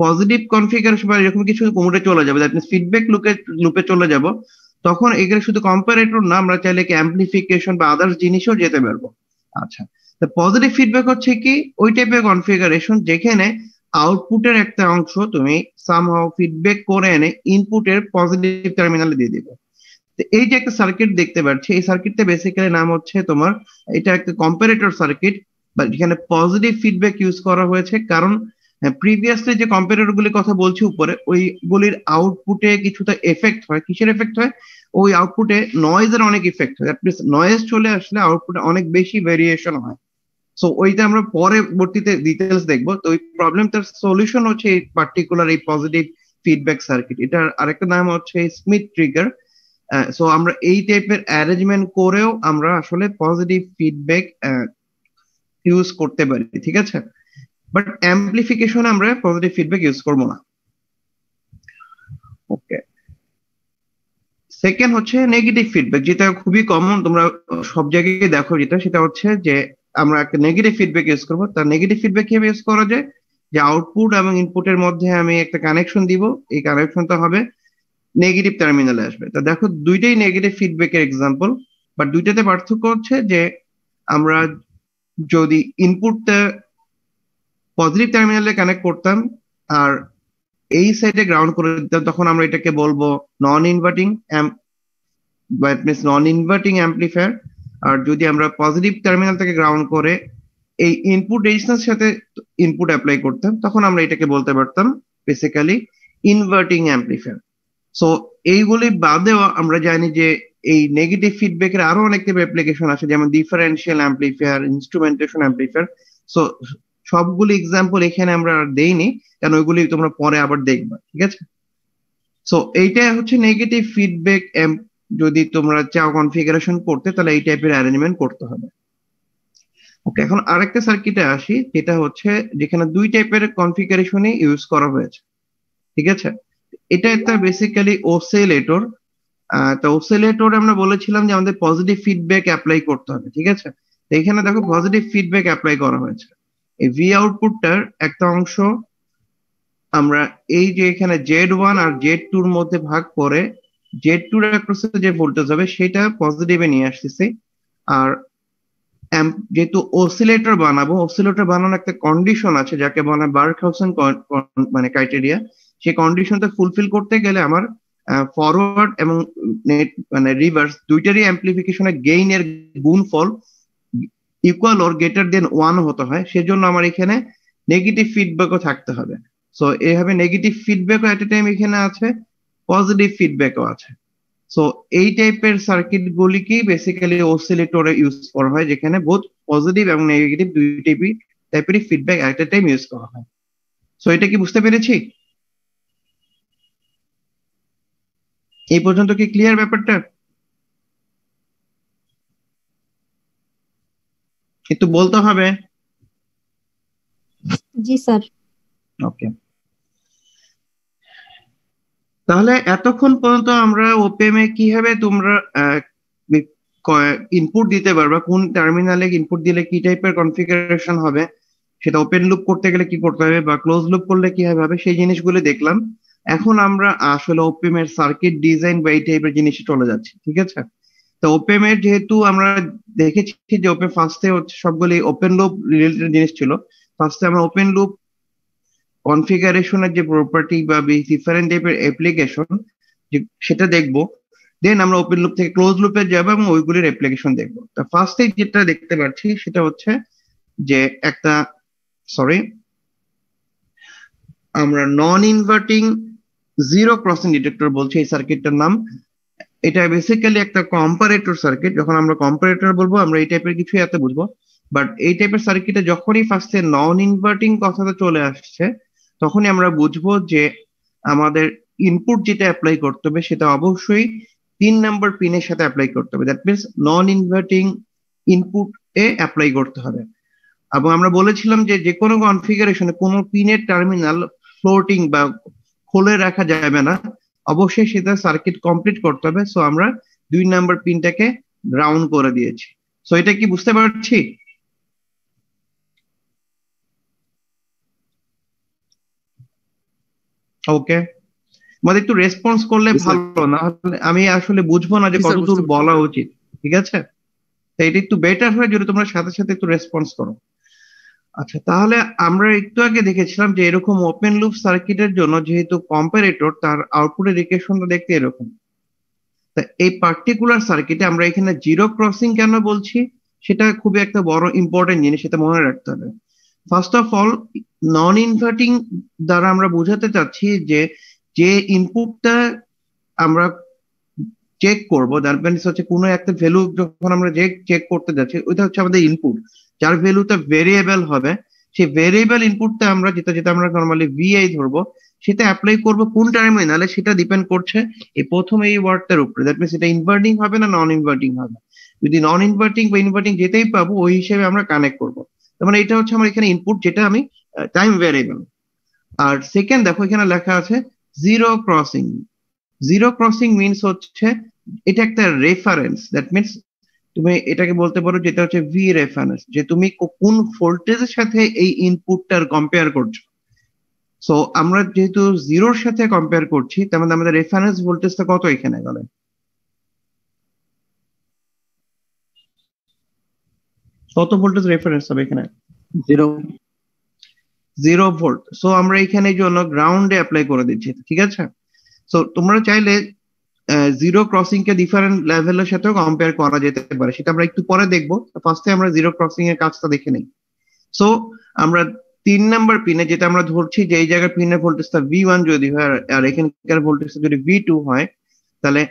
পজিটিভ কনফিগারেশন বা এরকম কিছু মোডে চলে যাবে দ্যাট মিন্স ফিডব্যাক লুপে চলে যাব তখন এগুলো শুধু কম্পারেটর না আমরা চাইলে কি অ্যাম্পলিফিকেশন বা আদার্স জিনিসও যেতে পারবো। আচ্ছা তো পজিটিভ ফিডব্যাক হচ্ছে কি ওই টাইপের কনফিগারেশন যেখানে আউটপুটের একটা অংশ তুমি সামহাউ ফিডব্যাক করে এনে ইনপুটের পজিটিভ টার্মিনালে দিয়ে দিবে। তো এই যে একটা সার্কিট দেখতে পাচ্ছি এই সার্কিটটা বেসিক্যালি নাম হচ্ছে তোমার এটা একটা কম্পারেটর সার্কিট বা যেখানে পজিটিভ ফিডব্যাক ইউজ করা হয়েছে। কারণ প্রিভিয়াসলি যে কম্পারেটর গুলির কথা বলছি উপরে ওইগুলির আউটপুটে কিছুটা এফেক্ট হয়। কিসের এফেক্ট হয়? ওই আউটপুটে নয়েজের অনেক ইফেক্ট হয়। নয়েজ চলে আসলে আউটপুটে অনেক বেশি ভেরিয়েশন হয়। সো ওইটা আমরা পরবর্তীতে ডিটেলস দেখবো। তো ওই প্রবলেমটার সলিউশন হচ্ছে এই পার্টিকুলার এই পজিটিভ ফিডব্যাক সার্কিট। এটার আরেকটা নাম হচ্ছে স্মিথ ট্রিগার। সো আমরা এই টাইপের অ্যারেঞ্জমেন্ট করেও আমরা আসলে পজিটিভ ফিডব্যাক ইউজ করতে পারি। ঠিক আছে, বাট অ্যাম্পলিফিকেশনে আমরা পজিটিভ ফিডব্যাক ইউজ করব না। ওকে, সেকেন্ড হচ্ছে নেগেটিভ ফিডব্যাক, যেটা খুবই কমন, তোমরা সব জায়গায় দেখো যেটা, সেটা হচ্ছে যে আমরা একটা নেগেটিভ ফিডব্যাক ইউজ করবো। তার নেগেটিভ ফিডব্যাক কিভাবে ইউজ করা যায়? যে আউটপুট এবং ইনপুটের মধ্যে আমি একটা কানেকশন দিব, এই কানেকশনটা হবে নেগেটিভ টার্মিনালে আসবে। তা দেখো দুইটাই নেগেটিভ ফিডব্যাকের এক্সাম্পল, বাট দুইটাতে পার্থক্য হচ্ছে যে আমরা যদি ইনপুটটা পজিটিভ টার্মিনালে কানেক্ট করতাম আর এই সাইডে গ্রাউন্ড করে দিতাম, তখন আমরা এটাকে বলবো নন ইনভার্টিং নন ইনভার্টিং অ্যাম্পলিফায়ার। আর যদি আমরা পজিটিভ টার্মিনাল থেকে গ্রাউন্ড করে এই ইনপুট রেজিস্ট্যান্সের সাথে ইনপুট অ্যাপ্লাই করতাম, তখন আমরা এটাকে বলতে পারতাম বেসিক্যালি ইনভার্টিং অ্যাম্পলিফায়ার। সো এইগুলি বাদেও আমরা জানি যে এই নেগেটিভ ফিডব্যাকের আরো অনেক টাইপ অ্যাপ্লিকেশন আছে, যেমন differential amplifier, instrumentation amplifier. So সবগুলি এক্সাম্পল এখানে আমরা আর দেইনি, কারণ ওইগুলি তোমরা পরে আবার দেখবা। ঠিক আছে, সো এইটা হচ্ছে নেগেটিভ ফিডব্যাক। যদি তোমরা চাও কনফিগারেশন করতে, তাহলে এই টাইপের অ্যারেঞ্জমেন্ট করতে হবে। ওকে, এখন আরেকটা সার্কিটে আসি, যেটা হচ্ছে যেখানে দুই টাইপের কনফিগারেশনই ইউজ করা হয়েছে, ঠিক আছে। এটা একটা বেসিক্যালি ওসিলেটর। তো ওসিলেটর আমরা বলেছিলাম যে আমাদের পজিটিভ ফিডব্যাক অ্যাপ্লাই করতে হবে, ঠিক আছে। তো এখানে দেখো পজিটিভ ফিডব্যাক অ্যাপ্লাই করা হয়েছে। এই ভি আউটপুটটার একটা অংশ আমরা এই যে এখানে Z1 আর Z2 এর মধ্যে ভাগ করে Z2 এর অ্যাক্রসে যে ভোল্টেজ হবে সেটা পজিটিভে নিয়ে আসতেছি। আর যেহেতু অসিলেটর বানাবো, অসিলেটর বানানোর একটা কন্ডিশন আছে যাকে বলা হয় বার্কহাউসেন মানে ক্রাইটেরিয়া। সেই কন্ডিশনটা ফুলফিল করতে গেলে আমার ফরওয়ার্ড এবং নেট মানে রিভার্স দুইটারই অ্যাম্প্লিফিকেশনের গেইনের গুণফল ইকুয়াল অর গ্রেটার দেন 1 হতে হয়। সেজন্য আমার এখানে নেগেটিভ ফিডব্যাকও থাকতে হবে। সো এইভাবে নেগেটিভ ফিডব্যাকও এট এ টাইম এখানে আছে, পজিটিভ ফিডব্যাকও আছে। সো এই টাইপের সার্কিট গুলিকেই বেসিক্যালি অসিলেটরে ইউজ করা হয়, যেখানে বোথ পজিটিভ এবং নেগেটিভ দুই টাইপেরই ফিডব্যাক এট এ টাইম ইউজ করা হয়। সো এটা কি বুঝতে পেরেছি? এই পর্যন্ত কি ক্লিয়ার ব্যাপারটা? একটু বলতে হবে। জি স্যার। ওকে, তাহলে এতক্ষণ পর্যন্ত আমরা ওপেমে কিভাবে তোমরা ইনপুট দিতে পারবা, কোন টার্মিনালে ইনপুট দিলে কি টাইপের কনফিগারেশন হবে, সেটা ওপেন লুপ করতে গেলে কি করতে হবে বা ক্লোজ লুপ করলে কি হবে, সেই জিনিসগুলো দেখলাম। এখন আমরা আসলে ওপেমের সার্কিট ডিজাইন বা এই টাইপের জিনিসে চলে যাচ্ছি, ঠিক আছে। তো ওপেমের যেহেতু আমরা দেখেছি যে ওপেন ফার্স্টে হচ্ছে সবগুলি ওপেন লুপ রিলেটেড জিনিস ছিল, ফার্স্টে আমরা ওপেন লুপ কনফিগারেশনের যে প্রপার্টি বা ডিফারেন্ট টাইপের অ্যাপ্লিকেশন সেটা দেখবো। দেন আমরা ওপেন লুপ থেকে ক্লোজ লুপে যাবো এবং ওইগুলির অ্যাপ্লিকেশন দেখবো। তো ফার্স্টে যেটা দেখতে পাচ্ছি সেটা হচ্ছে যে একটা আমরা নন ইনভার্টিং জিরো ক্রসিং ডিটেক্টর বলছি এই সার্কিটটার নাম। এটা বেসিক্যালি একটা কম্পারেটর সার্কিট। যখন আমরা কম্পারেটর বলবো আমরা এই টাইপের কিছু এত বুঝবো, বাট এই টাইপের সার্কিটে যখনই ফার্স্টে নন ইনভার্টিং কথাটা চলে আসছে তখনই আমরা বুঝবো যে আমাদের ইনপুট যেটা অ্যাপ্লাই করতে হবে সেটা অবশ্যই 3 নম্বর পিনের সাথে অ্যাপ্লাই করতে হবে। That means non inverting input A apply করতে হবে। এবং আমরা বলেছিলাম যে যে কোনো কনফিগারেশনে কোনো পিনের টার্মিনাল ফ্লোটিং বা খুলে রাখা যাবে না, অবশ্যই সেটা সার্কিট কমপ্লিট করতে হবে। সো আমরা 2 নম্বর পিনটাকে গ্রাউন্ড করে দিয়েছি। সো এটা কি বুঝতে পারছি? ওকে, আমাদের একটু রেসপন্স করলে Yes, sir. ভালো, না হলে আমি আসলে বুঝবো না যে জি, স্যার, কতদূর বুঝতে বলা উচিত, ঠিক আছে। তো এটা একটু বেটার হয় যদি তোমরা সাথে সাথে একটু রেসপন্স করো। আচ্ছা, তাহলে আমরা একটু আগে দেখেছিলাম যে এরকম ওপেন লুপ সার্কিটের জন্য যেহেতু কম্পারেটর তার আউটপুটের ইকুয়েশনটা দেখতে এরকম। তা এই পার্টিকুলার সার্কিটে আমরা এখানে জিরো ক্রসিং কেন বলছি সেটা খুবই একটা বড় ইম্পর্টেন্ট জিনিস, সেটা মনে রাখতে হবে। First of all, non inverting দ্বারা আমরা বোঝাতে চাচ্ছি যে যে ইনপুটটা আমরা চেক করবো, দ্যাট মিনস হচ্ছে কোনো একটা ভ্যালু যখন আমরা যে চেক করতে যাচ্ছি ওইটা হচ্ছে আমাদের ইনপুট, যার ভ্যালুটা ভেরিয়েবল হবে। সেই ভেরিয়েবল ইনপুটটা আমরা যেটা যেটা আমরা নর্মালি ভিআই ধরবো সেটা অ্যাপ্লাই করবো কোন টার্মিনালে সেটা ডিপেন্ড করছে এই প্রথম এই ওয়ার্ডটার উপরে। দ্যাট মিনস এটা ইনভার্টিং হবে না নন ইনভার্টিং হবে। যদি নন ইনভার্টিং বা ইনভার্টিং যেটাই পাবো ওই হিসেবে আমরা কানেক্ট করবো। তার মানে এটা হচ্ছে আমার এখানে ইনপুট, যেটা আমি টাইম ভ্যারিয়েবল। আর সেকেন্ড দেখো এখানে লেখা আছে zero crossing. Zero crossing means হচ্ছে এটা একটা রেফারেন্স। দ্যাট মিনস তুমি এটাকে বলতে পারো যেটা হচ্ছে ভি রেফারেন্স, যে তুমি কোন ভোল্টেজের সাথে এই ইনপুটটার কম্পেয়ার করছো। সো আমরা যেহেতু জিরোর সাথে কম্পেয়ার করছি তার মানে আমাদের রেফারেন্স ভোল্টেজটা কত এখানে গেলে, কত ভোল্টেজ রেফারেন্স হবে এখানে? 0 ভোল্ট। সো আমরা এখানে এই জন্য গ্রাউন্ডে অ্যাপ্লাই করে দিচ্ছি, ঠিক আছে। সো তোমরা চাইলে জিরো ক্রসিং কে ডিফারেন্ট লেভেলের সাথেও কম্পেয়ার করা যেতে পারে, সেটা আমরা একটু পরে দেখবো। ফার্স্টে আমরা জিরো ক্রসিং এর কাজটা দেখে নিই। সো আমরা 3 নম্বর পিনে যেটা আমরা ধরছি যে এই জায়গার পিনের ভোল্টেজটা V1 যদি হয় আর এখানকার ভোল্টেজটা যদি V2 হয়, তাহলে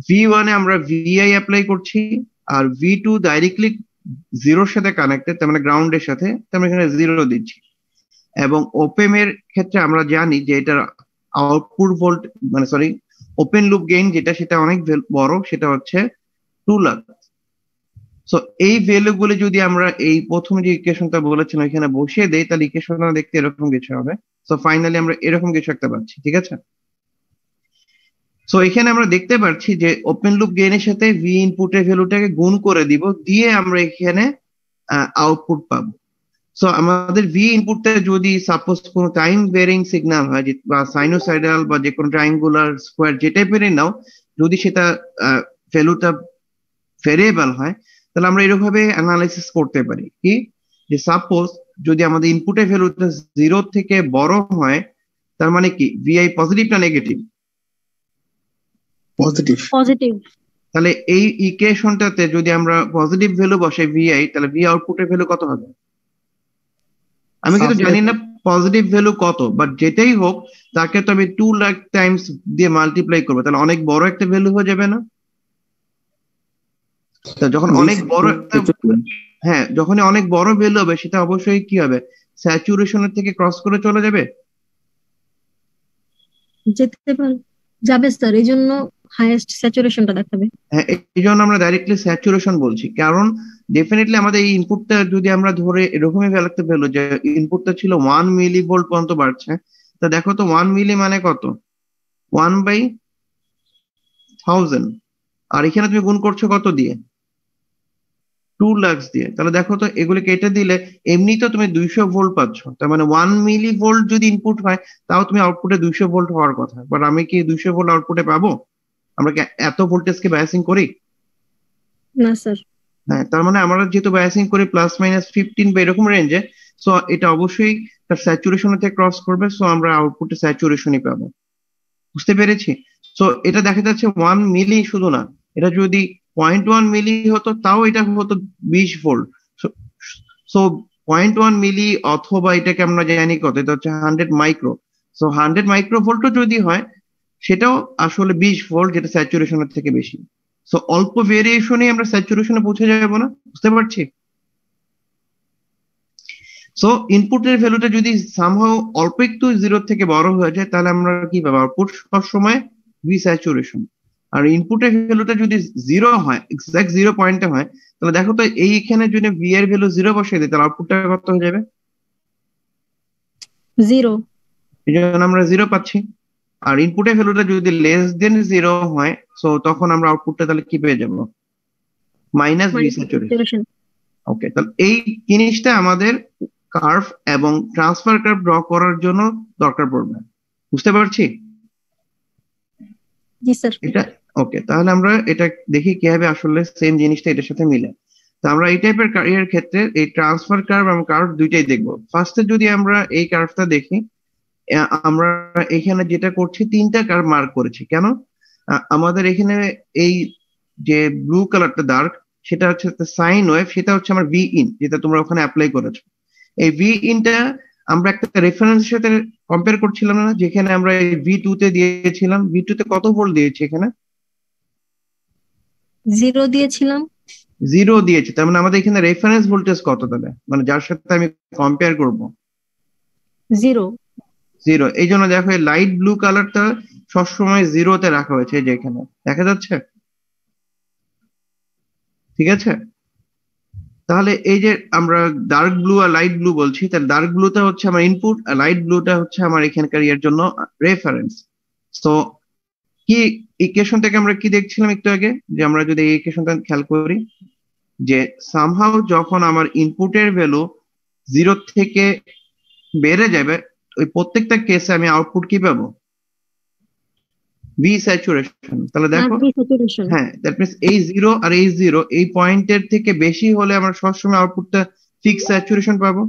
V1 এ আমরা VI অ্যাপ্লাই করছি আর V2 ডাইরেক্টলি জিরোর সাথে কানেক্টেড, তার মানে গ্রাউন্ডের সাথে, তার মানে এখানে 0 দিচ্ছি। এবং ওপেম এর ক্ষেত্রে আমরা জানি যে এটার আউটপুট ভোল্ট মানে সরি ওপেন লুপ গেইন যেটা সেটা অনেক বড়, সেটা হচ্ছে 2 লাখ। সো এই ভ্যালুগুলো যদি আমরা এই প্রথম যে ইকুয়েশনটা বলেছেন ওইখানে বসিয়ে দেই, তাহলে ইকুয়েশনটা দেখতে এরকম কিছু হবে। সো ফাইনালি আমরা এরকম কিছু একটা পাচ্ছি, ঠিক আছে। সো এখানে আমরা দেখতে পাচ্ছি যে ওপেন লুপ গেইনের সাথে ভি ইনপুটের ভ্যালুটাকে গুণ করে দিব, দিয়ে আমরা এখানে আউটপুট পাবো। সো আমাদের ভি ইনপুটটা যদি সাপোজ কোনো টাইম ভেরিং সিগন্যাল হয় বা সাইনোসয়েডাল বা যে কোনো ট্রায়াঙ্গুলার স্কোয়ার যে টাইপেরই নাও, যদি সেটা ভ্যালুটা ভেরিয়েবল হয়, তাহলে আমরা এরকমভাবে অ্যানালাইসিস করতে পারি কি, যে সাপোজ যদি আমাদের ইনপুটের ভ্যালুটা 0 থেকে বড় হয়, তার মানে কি ভিআই পজিটিভ না নেগেটিভ? পজিটিভ। পজিটিভ। তাহলে এই ইকুয়েশনটাতে যদি আমরা পজিটিভ ভ্যালু বসাই ভিআই, তাহলে ভি আউটপুটের ভ্যালু কত হবে? আমি কিন্তু জানি না পজিটিভ ভ্যালু কত, বাট যেটাই হোক তাকে তো আমি 2 লাখ টাইমস দিয়ে মাল্টিপ্লাই করবো, তাহলে অনেক বড় একটা ভ্যালু হয়ে যাবে না? যখন অনেক বড় একটা, হ্যাঁ, যখন অনেক বড় ভ্যালু হবে সেটা অবশ্যই কি হবে, স্যাচুরেশনের থেকে ক্রস করে চলে যাবে। যেতে পারে, যাবে স্যার, এই জন্য হাইয়েস্ট স্যাচুরেশনটা দেখাবে। হ্যাঁ, এই জন্য আমরা ডাইরেক্টলি স্যাচুরেশন বলছি, কারণ ডেফিনেটলি আমাদের এই ইনপুটটা যদি আমরা ধরে এরকমই একটা ভ্যালু যে ইনপুটটা ছিল 1 মিলি ভোল্ট পর্যন্ত বাড়ছে, তা দেখো তো 1 মিলি মানে কত, 1/1000, আর এখানে তুমি গুণ করছো কত দিয়ে, 2 লাখ দিয়ে। তাহলে দেখো তো এগুলো কেটে দিলে এমনি তো তুমি 200 ভোল্ট পাচ্ছ, তার মানে 1 মিলি ভোল্ট যদি ইনপুট হয় তাও তুমি আউটপুটে 200 ভোল্ট হওয়ার কথা, বাট আমি কি 200 ভোল্ট আউটপুটে পাবো? আমরা কি এত ভোল্টেজকে বায়াসিং করি? না স্যার। হ্যাঁ, তার মানে আমরা যেহেতু বায়াসিং করি +-15 বা এরকম রেঞ্জে, সো এটা অবশ্যই তার স্যাচুরেশন থেকে ক্রস করবে, সো আমরা আউটপুটে স্যাচুরেশনই পাবো। বুঝতে পেরেছি? সো এটা দেখা যাচ্ছে 1 মিলি শুধু না, এটা যদি 0.1 মিলি হতো তাও এটা হতো 20 ভোল্ট। সো 0.1 মিলি অথবা এটাকে আমরা জানি কত, এটা হচ্ছে 100 মাইক্রো। সো 100 মাইক্রো ভোল্টও যদি হয় সেটাও আসলে 20 ভোল্ট, যেটা স্যাচুরেশনের থেকে বেশি। সো অল্প ভেরিয়েশনে আমরা স্যাচুরেশনে পৌঁছে যাবো না, বুঝতে পারছি? সো ইনপুটের ভ্যালুটা যদি সামহাও অল্প একটু 0 থেকে বড় হয়ে যায়, তাহলে আমরা কি পাবো, আউটপুট সবসময় ভি স্যাচুরেশন। আর ইনপুটের ভ্যালুটা যদি 0 হয়, এক্সাক্ট 0 পয়েন্টে হয়, তাহলে দেখো তো এইখানে যদি ভি এর ভ্যালু 0 বসিয়ে দিই, তাহলে আউটপুটটা কত হয়ে যাবে? 0। এই জন্য আমরা 0 পাচ্ছি। আর ইনপুটের ভ্যালুটা যদি <0 হয়, সো তখন আমরা আউটপুটটা তাহলে কি পেয়ে যাবো, মাইনাস ভি স্যাচুরেশন। ওকে, তাহলে এই জিনিসটা আমাদের কার্ভ এবং ট্রান্সফার কার্ভ ড্র করার জন্য দরকার পড়বে, বুঝতে পারছি? জি স্যার। এটা ওকে, তাহলে আমরা এটা দেখি কিভাবে আসলে সেম জিনিসটা এটার সাথে মিলে। তো আমরা এই টাইপের এর ক্ষেত্রে এই ট্রান্সফার কার্ভ এবং কার্ভ দুইটাই দেখবো। ফার্স্টে যদি আমরা এই কার্ভটা দেখি, আমরা এখানে যেটা করছি 3টা কার্ভ মার্ক করেছি কেন, আমাদের এখানে এই যে ব্লু কালারটা ডার্ক, সেটা হচ্ছে সাইন ওয়েভ, সেটা হচ্ছে আমার ভি ইন, যেটা তোমরা ওখানে অ্যাপ্লাই করেছো। এই ভি ইনটা আমরা একটা রেফারেন্সের সাথে কম্পেয়ার করছিলাম না, যেখানে আমরা এই ভি2 তে দিয়েছিলাম, ভি2 তে কত ভোল্ট দিয়েছি, এখানে 0 দিয়েছিলাম। 0 দিয়েছি, তার মানে আমাদের এখানে রেফারেন্স ভোল্টেজ কত, তাহলে মানে যার সাথে আমি কম্পেয়ার করব 0। 0। এই জন্য দেখো এই লাইট ব্লু কালারটা সবসময় 0-তে রাখা হয়েছে, যে এখানে দেখা যাচ্ছে, ঠিক আছে। তাহলে এই যে আমরা ডার্ক ব্লু আর লাইট ব্লু বলছি, তাহলে ডার্ক ব্লুটা হচ্ছে আমার ইনপুট আর লাইট ব্লুটা হচ্ছে আমার এখানকার এর জন্য রেফারেন্স। তো কি ইকুয়েশন থেকে আমরা কি দেখছিলাম একটু আগে, যে আমরা যদি এই ইকুয়েশনটা খেয়াল করি, যে সামহাউ যখন আমার ইনপুটের ভ্যালু 0 থেকে বেড়ে যাবে, ওই প্রত্যেকটা কেসে আমি আউটপুট কি পাবো, ভি স্যাচুরেশন। তাহলে দেখো, হ্যাঁ, দ্যাট মিনস এই 0 আর এই 0 এই পয়েন্টের থেকে বেশি হলে আমরা সবসময় আউটপুটটা ফিক্স স্যাচুরেশন পাবো,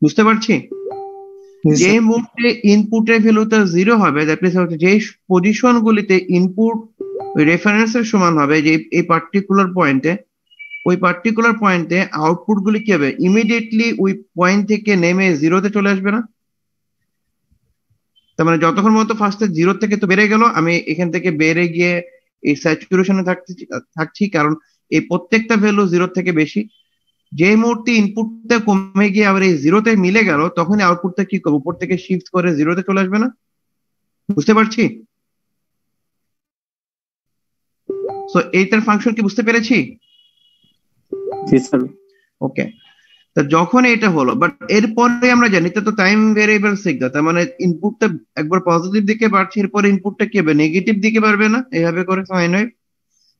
বুঝতে পারছি? যে মুহূর্তে ইনপুটের ভ্যালুটা 0 হবে, দ্যাট মিনস হচ্ছে যে পজিশন গুলিতে ইনপুট রেফারেন্সের সমান হবে, যে এই পার্টিকুলার পয়েন্টে, ওই পার্টিকুলার পয়েন্টে আউটপুট গুলি কি হবে, ইমিডিয়েটলি ওই পয়েন্ট থেকে নেমে 0-তে চলে আসবে না? তার মানে যতক্ষণ মতো ফার্স্টে 0 থেকে তো বেড়ে গেল, আমি এখান থেকে বেড়ে গিয়ে এই স্যাচুরেশনে থাকছি, কারণ এই প্রত্যেকটা ভ্যালু 0 থেকে বেশি। যে মুহূর্তে ইনপুটটা কমে গিয়ে আবার এই 0-তে মিলে গেল, তখন আউটপুটটা কি করবো, উপর থেকে শিফট করে 0-তে চলে আসবে না? বুঝতে পারছি? সো এইটার ফাংশন কি বুঝতে পেরেছি? জি স্যার। ওকে, তা যখন এটা হলো, বাট এরপরে আমরা জানি এটা তো টাইম ভেরিয়েবল সিগন্যাল, তার মানে ইনপুটটা একবার পজিটিভ দিকে বাড়ছে, এরপরে ইনপুটটা কি হবে, নেগেটিভ দিকে বাড়বে না এইভাবে করে সাইন ওয়েভ।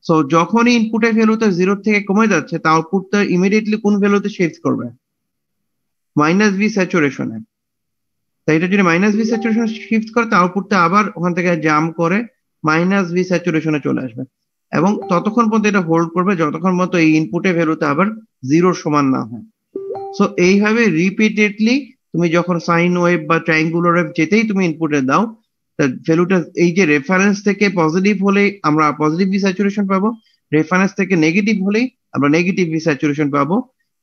সো যখনই ইনপুটের ভ্যালুটা 0 থেকে কমে যাচ্ছে, তা আউটপুটটা ইমিডিয়েটলি কোন ভ্যালুতে শিফট করবে, মাইনাস ভি স্যাচুরেশনে। তাই এটা যদি মাইনাস ভি স্যাচুরেশন শিফট করে, তা আউটপুটটা আবার ওখান থেকে জাম্প করে মাইনাস ভি স্যাচুরেশনে চলে আসবে, এবং ততক্ষণ পর্যন্ত এটা হোল্ড করবে যতক্ষণ মতো এই ইনপুটের ভ্যালুটা আবার 0 সমান না হয়। সো এইভাবে রিপিটেডলি তুমি যখন সাইন ওয়েভ বা ট্রায়াঙ্গুলার ওয়েভ যেতেই তুমি ইনপুটে দাও, ভ্যালুটা এই যে রেফারেন্স থেকে পজিটিভ হলেই আমরা পজিটিভ ভি স্যাচুরেশন পাবো, রেফারেন্স থেকে নেগেটিভ হলেই আমরা নেগেটিভ ভি স্যাচুরেশন পাবো।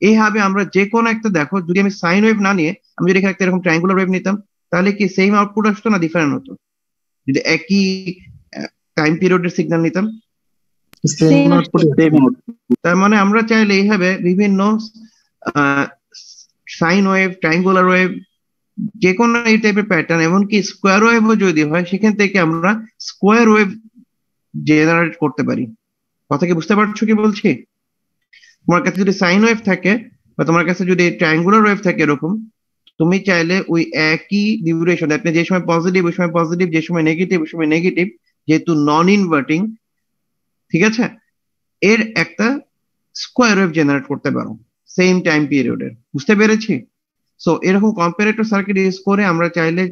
এইভাবে আমরা যে কোনো একটা, দেখো যদি আমি সাইন ওয়েভ না নিয়ে আমি যদি এখানে একটা এরকম ট্রায়াঙ্গুলার ওয়েভ নিতাম, তাহলে কি সেম আউটপুট আসতো না ডিফারেন্ট হতো? যদি একই টাইম পিরিয়ডের সিগন্যাল নিতাম, সেম আউটপুট। তার মানে আমরা চাইলে এইভাবে বিভিন্ন সাইন ওয়েভ, ট্রায়াঙ্গুলার ওয়েভ, যে কোনো এই টাইপের প্যাটার্ন, এমনকি স্কোয়ার ওয়েভও যদি হয়, সেখান থেকে আমরা স্কোয়ার ওয়েভ জেনারেট করতে পারি। কথা কি বুঝতে পারছো কি বলছি? তোমার কাছে যদি সাইন ওয়েভ থাকে বা তোমার কাছে যদি ট্রায়াঙ্গুলার ওয়েভ থাকে এরকম, তুমি চাইলে ওই একই ডিউরেশন, আপনি যে সময় পজিটিভ ওই সময় পজিটিভ, যে সময় নেগেটিভ ওই সময় নেগেটিভ, যেহেতু নন ইনভার্টিং, ঠিক আছে, এর একটা স্কোয়ার ওয়েভ জেনারেট করতে পারো সেম টাইম পিরিয়ডের। বুঝতে পেরেছি? সো এরকম কম্পারেটর সার্কিট ইউজ করে আমরা চাইলে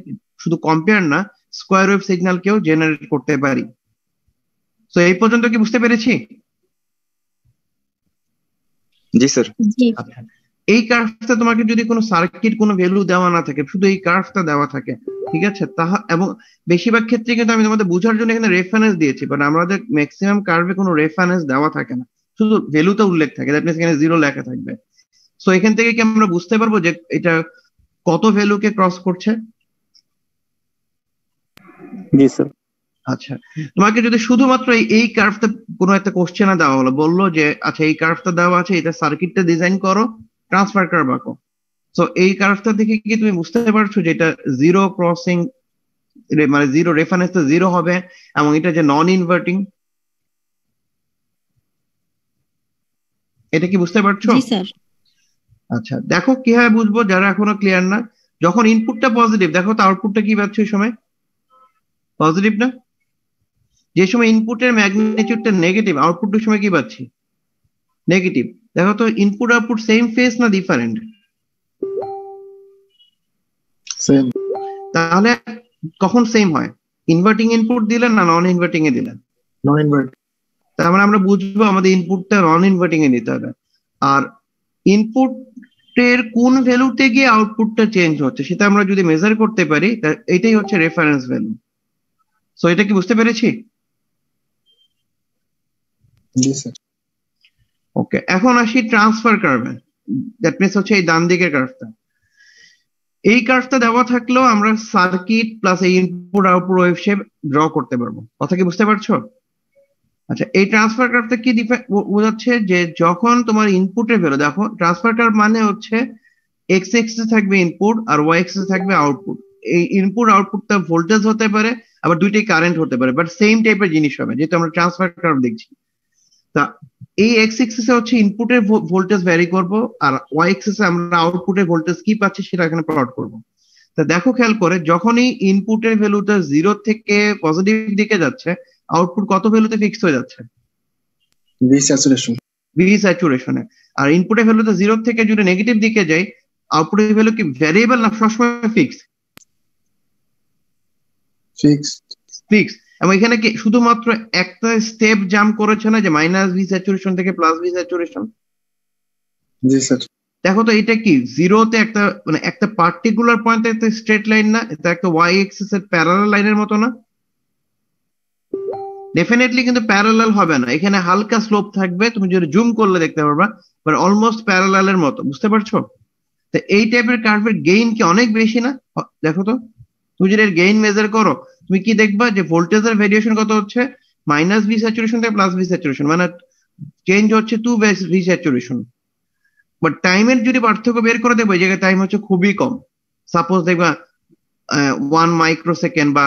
শুধু কম্পেয়ার না, স্কোয়ার ওয়েভ সিগন্যালকেও জেনারেট করতে পারি। সো এই পর্যন্ত কি বুঝতে পেরেছি? জি স্যার। জি আচ্ছা, এই কার্ভটা তোমাকে যদি কোনো সার্কিট কোনো ভ্যালু দেওয়া না থাকে, শুধু এই কার্ভটা দেওয়া থাকে, ঠিক আছে, তাহা এবং বেশিরভাগ ক্ষেত্রে কিন্তু আমি তোমাদের বোঝার জন্য এখানে রেফারেন্স দিয়েছি, বাট আমাদের ম্যাক্সিমাম কার্ভে কোনো রেফারেন্স দেওয়া থাকে না, শুধু ভ্যালুতে উল্লেখ থাকে, দ্যাট মিনস এখানে 0 লেখা থাকবে। সো এখান থেকে কি আমরা বুঝতে পারবো যে এটা কত ভ্যালুকে ক্রস করছে? জি স্যার। আচ্ছা, তোমাকে যদি শুধুমাত্র এই কার্ভটা কোনো একটা কোশ্চেনে দেওয়া হলো, বললো যে আচ্ছা এই কার্ভটা দেওয়া আছে, এটা সার্কিটটা ডিজাইন করো, ট্রান্সফার কার্ভ আঁকো, সো এই কার্ভটা থেকে কি তুমি বুঝতে পারছো যে এটা 0 ক্রসিং, মানে 0 রেফারেন্স 0 হবে, এবং এটা যে নন ইনভার্টিং, এটা কি বুঝতে পারছো? জি স্যার। আচ্ছা, দেখো কিভাবে বুঝবো যারা এখনো ক্লিয়ার না। যখন ইনপুটটা পজিটিভ, দেখো তো আউটপুটটা কি পাচ্ছ ওই সময়, পজিটিভ না? যে সময় ইনপুটের ম্যাগনিটিউডটা নেগেটিভ, আউটপুটের সময় কি পাচ্ছি, নেগেটিভ। দেখো তো ইনপুট আউটপুট সেম ফেজ না ডিফারেন্ট? সেম। তাহলে কখন সেম হয়, ইনভার্টিং ইনপুট দিলেন না নন ইনভার্টিং এ দিলেন? নন ইনভার্টেড। তার মানে আমরা বুঝবো আমাদের ইনপুটটা নন ইনভার্টিং এ নিতে হবে। আর ইনপুটের কোন ভ্যালুতে গিয়ে আউটপুটটা চেঞ্জ হচ্ছে সেটা আমরা যদি মেজার করতে পারি, এটাই হচ্ছে রেফারেন্স ভ্যালু। সো এটা কি বুঝতে পেরেছি? জি স্যার। ওকে, এখন আসি ট্রান্সফার কার্ভে, দ্যাট মিনস হচ্ছে এই ডান দিকের কার্ভটা। এই কার্ভটা দেওয়া থাকলেও আমরা সার্কিট প্লাস এই input output wave shape draw করতে পারবো। কথা কি বুঝতে পারছো? আচ্ছা, এই ট্রান্সফার কার্ভটা কি বোঝাচ্ছে, যে যখন তোমার ইনপুটের ভ্যালু, দেখো ট্রান্সফার কার্ভ মানে হচ্ছে এক্স এক্সিস থাকবে ইনপুট আর ওয়াই এক্সিস থাকবে আউটপুট। এই ইনপুট আউটপুটটা ভোল্টেজ হতে পারে, আবার দুইটাই কারেন্ট হতে পারে, বাট সেম টাইপের জিনিস হবে যেহেতু আমরা ট্রান্সফার কার্ভ দেখছি। তা এই এক্স এক্সিস এ হচ্ছে ইনপুটের ভোল্টেজ ভ্যারি করব, আর ওয়াই এক্সিস এ আমরা আউটপুটের ভোল্টেজ কি পাচ্ছি সেটা এখানে প্লট করব। তা দেখো খেয়াল করে, যখনই ইনপুটের ভ্যালুটা 0 থেকে পজিটিভ দিকে যাচ্ছে, আউটপুট কত ভ্যালুতে ফিক্সড হয়ে যাচ্ছে? V saturation. ভি স্যাচুরেশনে। আর ইনপুটের ভ্যালুটা 0 থেকে যদি নেগেটিভ দিকে যায়, আউটপুটের ভ্যালু কি ভ্যারিয়েবল না সবসময় ফিক্স? ফিক্সড। ফিক্স। এবং এখানে কি শুধুমাত্র একটা স্টেপ জাম্প করেছে না, যে মাইনাস ভি স্যাচুরেশন থেকে প্লাস ভি স্যাচুরেশন? জি স্যার। দেখো তো এটা কি 0-তে একটা, মানে একটা পার্টিকুলার পয়েন্টে একটা স্ট্রেট লাইন না, এটা একটা ওয়াই এক্সিস এর প্যারালাল লাইনের মতো না? ডেফিনেটলি কিন্তু প্যারালাল হবে না, এখানে হালকা স্লোপ থাকবে, তুমি যদি জুম করলে দেখতে পারবা, বাট অলমোস্ট প্যারালালের মতো। বুঝতে পারছো? তো এই টাইপের কার্ভের গেইন কি অনেক বেশি না? দেখো তো, তুমি যদি এর গেইন মেজার করো, তুমি কি দেখবা যে ভোল্টেজের ভেরিয়েশন কত হচ্ছে, মাইনাস ভি স্যাচুরেশন থেকে প্লাস ভি স্যাচুরেশন, মানে চেঞ্জ হচ্ছে 2 ভি স্যাচুরেশন। বাট টাইমের যদি পার্থক্য বের করে দেখবো, এই জায়গায় টাইম হচ্ছে খুবই কম। সাপোজ দেখবা 1 মাইক্রোসেকেন্ড বা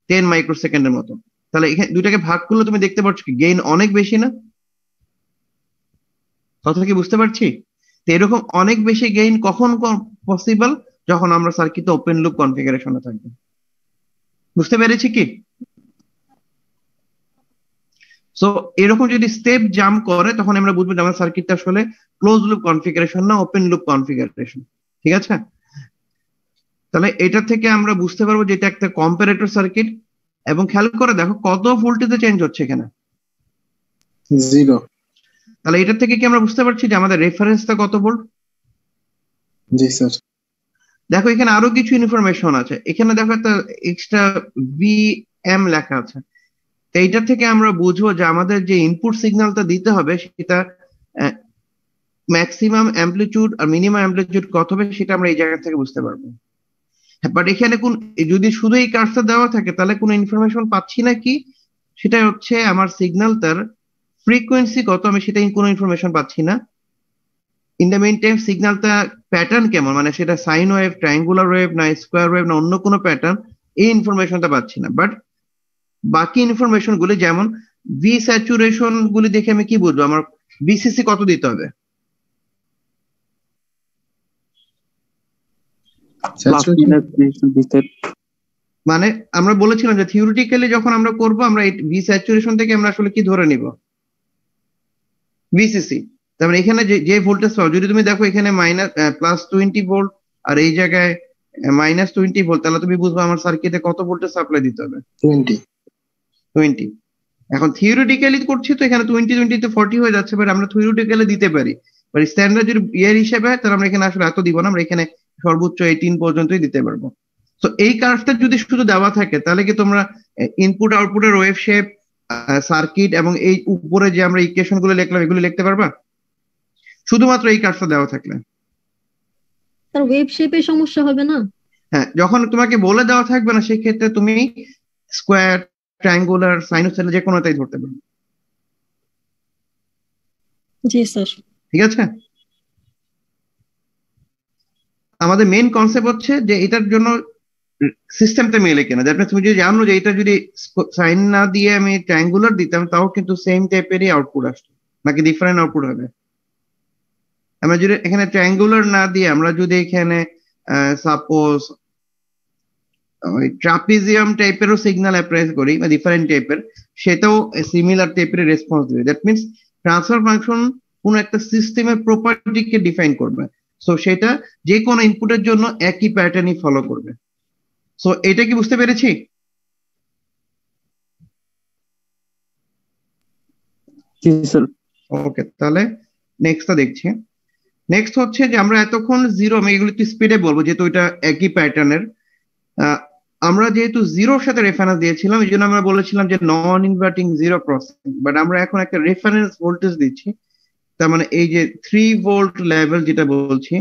10 মাইক্রোসেকেন্ডের মতো। তাহলে এখানে দুইটাকে ভাগ করলে তুমি দেখতে পাচ্ছ কি গেইন অনেক বেশি না? কথা কি বুঝতে পারছি? তো এরকম অনেক বেশি গেইন কখন পসিবল? যখন আমরা সার্কিটে ওপেন লুপ কনফিগারেশনে থাকবে। বুঝতে পেরেছি কি? সো এরকম যদি স্টেপ জাম্প করে তখন আমরা বুঝবো যে আমার সার্কিটটা আসলে ক্লোজ লুপ কনফিগারেশন না ওপেন লুপ কনফিগারেশন। ঠিক আছে? তাহলে এটা থেকে আমরা বুঝতে পারবো যে এটা একটা কম্পারেটর সার্কিট। এবং খেয়াল করে দেখো কত ভোল্টেজে চেঞ্জ হচ্ছে এখানে। 0 তাহলে এটা থেকে কি আমরা বুঝতে পারছি যে আমাদের রেফারেন্সটা কত ভোল্ট? জি স্যার দেখো এখানে আরো কিছু ইনফরমেশন আছে। এখানে দেখো একটা এক্সট্রা ভিএম লেখা আছে। তো এইটা থেকে আমরা বুঝবো যে আমাদের যে ইনপুট সিগন্যালটা দিতে হবে সেটা ম্যাক্সিমাম অ্যাম্পলিটিউড আর মিনিমাম অ্যাম্পলিটিউড কত হবে সেটা আমরা এই জায়গা থেকে বুঝতে পারবো। বাট এখানে যদি শুধু এই কার্সটা দেওয়া থাকে তাহলে কোনো ইনফরমেশন পাচ্ছি না কি? সেটা হচ্ছে আমার সিগন্যালটার ফ্রিকোয়েন্সি কত, আমি সেটা কোনো ইনফরমেশন পাচ্ছি না। ইন দ্য মেইন টাইম সিগন্যালটা প্যাটার্ন কেমন, মানে সেটা সাইন ওয়েভ, ট্রায়াঙ্গুলার ওয়েভ না স্কোয়ার ওয়েভ না অন্য কোনো প্যাটার্ন, এই ইনফরমেশনটা পাচ্ছি না। বাট বাকি ইনফরমেশন গুলি যেমন ভি স্যাচুরেশন গুলি দেখে আমি কি বুঝবো আমার বিসিসি কত দিতে হবে? মানে আমরা বলেছিলাম যে থিওরিটিক্যালি যখন আমরা করব আমরা এই ভি স্যাচুরেশন থেকে আমরা আসলে কি ধরে নিব? ভিসিসি। তার মানে এখানে যে ভোল্টেজ পাও, যদি তুমি দেখো এখানে +20 ভোল্ট আর এই জায়গায় -20 ভোল্ট, তাহলে তুমি বুঝবে আমার সার্কিটে কত ভোল্টেজ সাপ্লাই দিতে হবে? 20। এখন থিওরিটিক্যালি করছি তো এখানে 20 তো 40 হয়ে যাচ্ছে, বাট আমরা থিওরিটিক্যালি দিতে পারি। বাট স্ট্যান্ডার্ড যদি ইয়ার হিসেবে হয় তাহলে আমরা এখানে আসলে এত দিব না, আমরা এখানে সর্বোচ্চ 18 পর্যন্তই দিতে পারবো। তো এই কার্ভটা যদি শুধু দেওয়া থাকে তাহলে কি তোমরা ইনপুট আউটপুটের ওয়েভ শেপ, সার্কিট এবং এই উপরে যে আমরা ইকুয়েশন গুলো লিখলাম এগুলো লিখতে পারবা শুধুমাত্র এই কার্ভটা দেওয়া থাকলে? তার ওয়েব শেপে সমস্যা হবে না? হ্যাঁ, যখন তোমাকে বলে দেওয়া থাকবে না সেই ক্ষেত্রে তুমি স্কোয়ার, ট্রায়াঙ্গুলার, সাইনোসয়েডাল যে কোনোটাই ধরতে পারো। জি স্যার। ঠিক আছে? আমাদের মেইন কনসেপ্ট হচ্ছে যে এটার জন্য সিস্টেমটা মেলে কিনা। দ্যাট মিন্স তুমি যদি জানো যে এটা যদি সাইন না দিয়ে আমি ট্রায়াঙ্গুলার দিতাম তাও কিন্তু সেম টাইপেরই আউটপুট আসতো, নাকি ডিফারেন্ট আউটপুট হবে? আমরা যদি এখানে ট্রায়াঙ্গুলার না দিয়ে আমরা যদি এখানে সাপোজ ওই ট্রাপিজিয়াম টাইপেরও সিগন্যাল অ্যাপ্লাই করি বা ডিফারেন্ট টাইপের, সেটাও সিমিলার টাইপের রেসপন্স দিবে। দ্যাট মিন্স ট্রান্সফার ফাংশন কোন একটা সিস্টেমের প্রপার্টিকে ডিফাইন করবে। সো সেটা যে কোনো ইনপুটের জন্য একই প্যাটার্নই ফলো করবে। সো এটা কি বুঝতে পেরেছি? জি স্যার। ওকে, তাহলে নেক্সটটা দেখছি। নেক্সট হচ্ছে যে আমরা এতক্ষণ জিরো, আমি এগুলো একটু স্পিডে বলবো যেহেতু এটা একই প্যাটার্নের। আমরা যেহেতু জিরোর সাথে রেফারেন্স দিয়েছিলাম এই জন্য আমরা বলেছিলাম যে নন ইনভার্টিং জিরো ক্রসিং, বাট আমরা এখন একটা রেফারেন্স ভোল্টেজ দিচ্ছি। তার মানে এই যে 3 ভোল্ট লেভেল যেটা বলছি,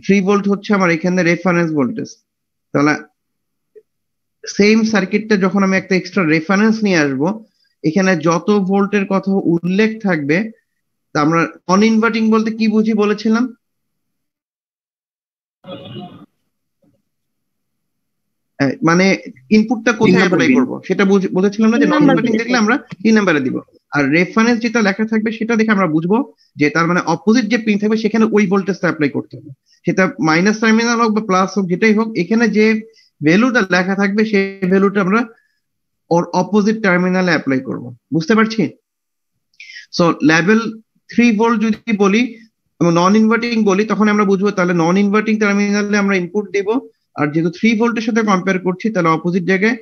3 ভোল্ট হচ্ছে আমার এখানে রেফারেন্স ভোল্টেজ। তাহলে সেম সার্কিটটা যখন আমি একটা এক্সট্রা রেফারেন্স নিয়ে আসবো, এখানে যত ভোল্টের কথা উল্লেখ থাকবে, তা আমরা নন ইনভার্টিং বলতে কি বুঝি বলেছিলাম? মানে ইনপুটটা কোথায় অ্যাপ্লাই করব সেটা বলেছিলাম না, যে নন ইনভার্টিং দেখলে আমরা 3 নাম্বারে দিব। আর রেফারেন্স যেটা লেখা থাকবে সেটা দেখে আমরা বুঝবো যে তার মানে অপোজিট যে পিন থাকবে সেখানে ওই ভোল্টেজটা অ্যাপ্লাই করতে হবে। সেটা মাইনাস টার্মিনাল হোক বা প্লাস হোক যেটাই হোক, এখানে যে ভ্যালুটা লেখা থাকবে সেই ভ্যালুটা আমরা ওর অপোজিট টার্মিনালে অ্যাপ্লাই করব। বুঝতে পারছি? সো লেভেল 3 ভোল্ট যদি বলি এবং নন ইনভার্টিং বলি তখন আমরা বুঝবো তাহলে নন ইনভার্টিং টার্মিনালে আমরা ইনপুট দিব, আর যেহেতু 3 ভোল্টের সাথে কম্পেয়ার করছি তাহলে অপোজিট জায়গায়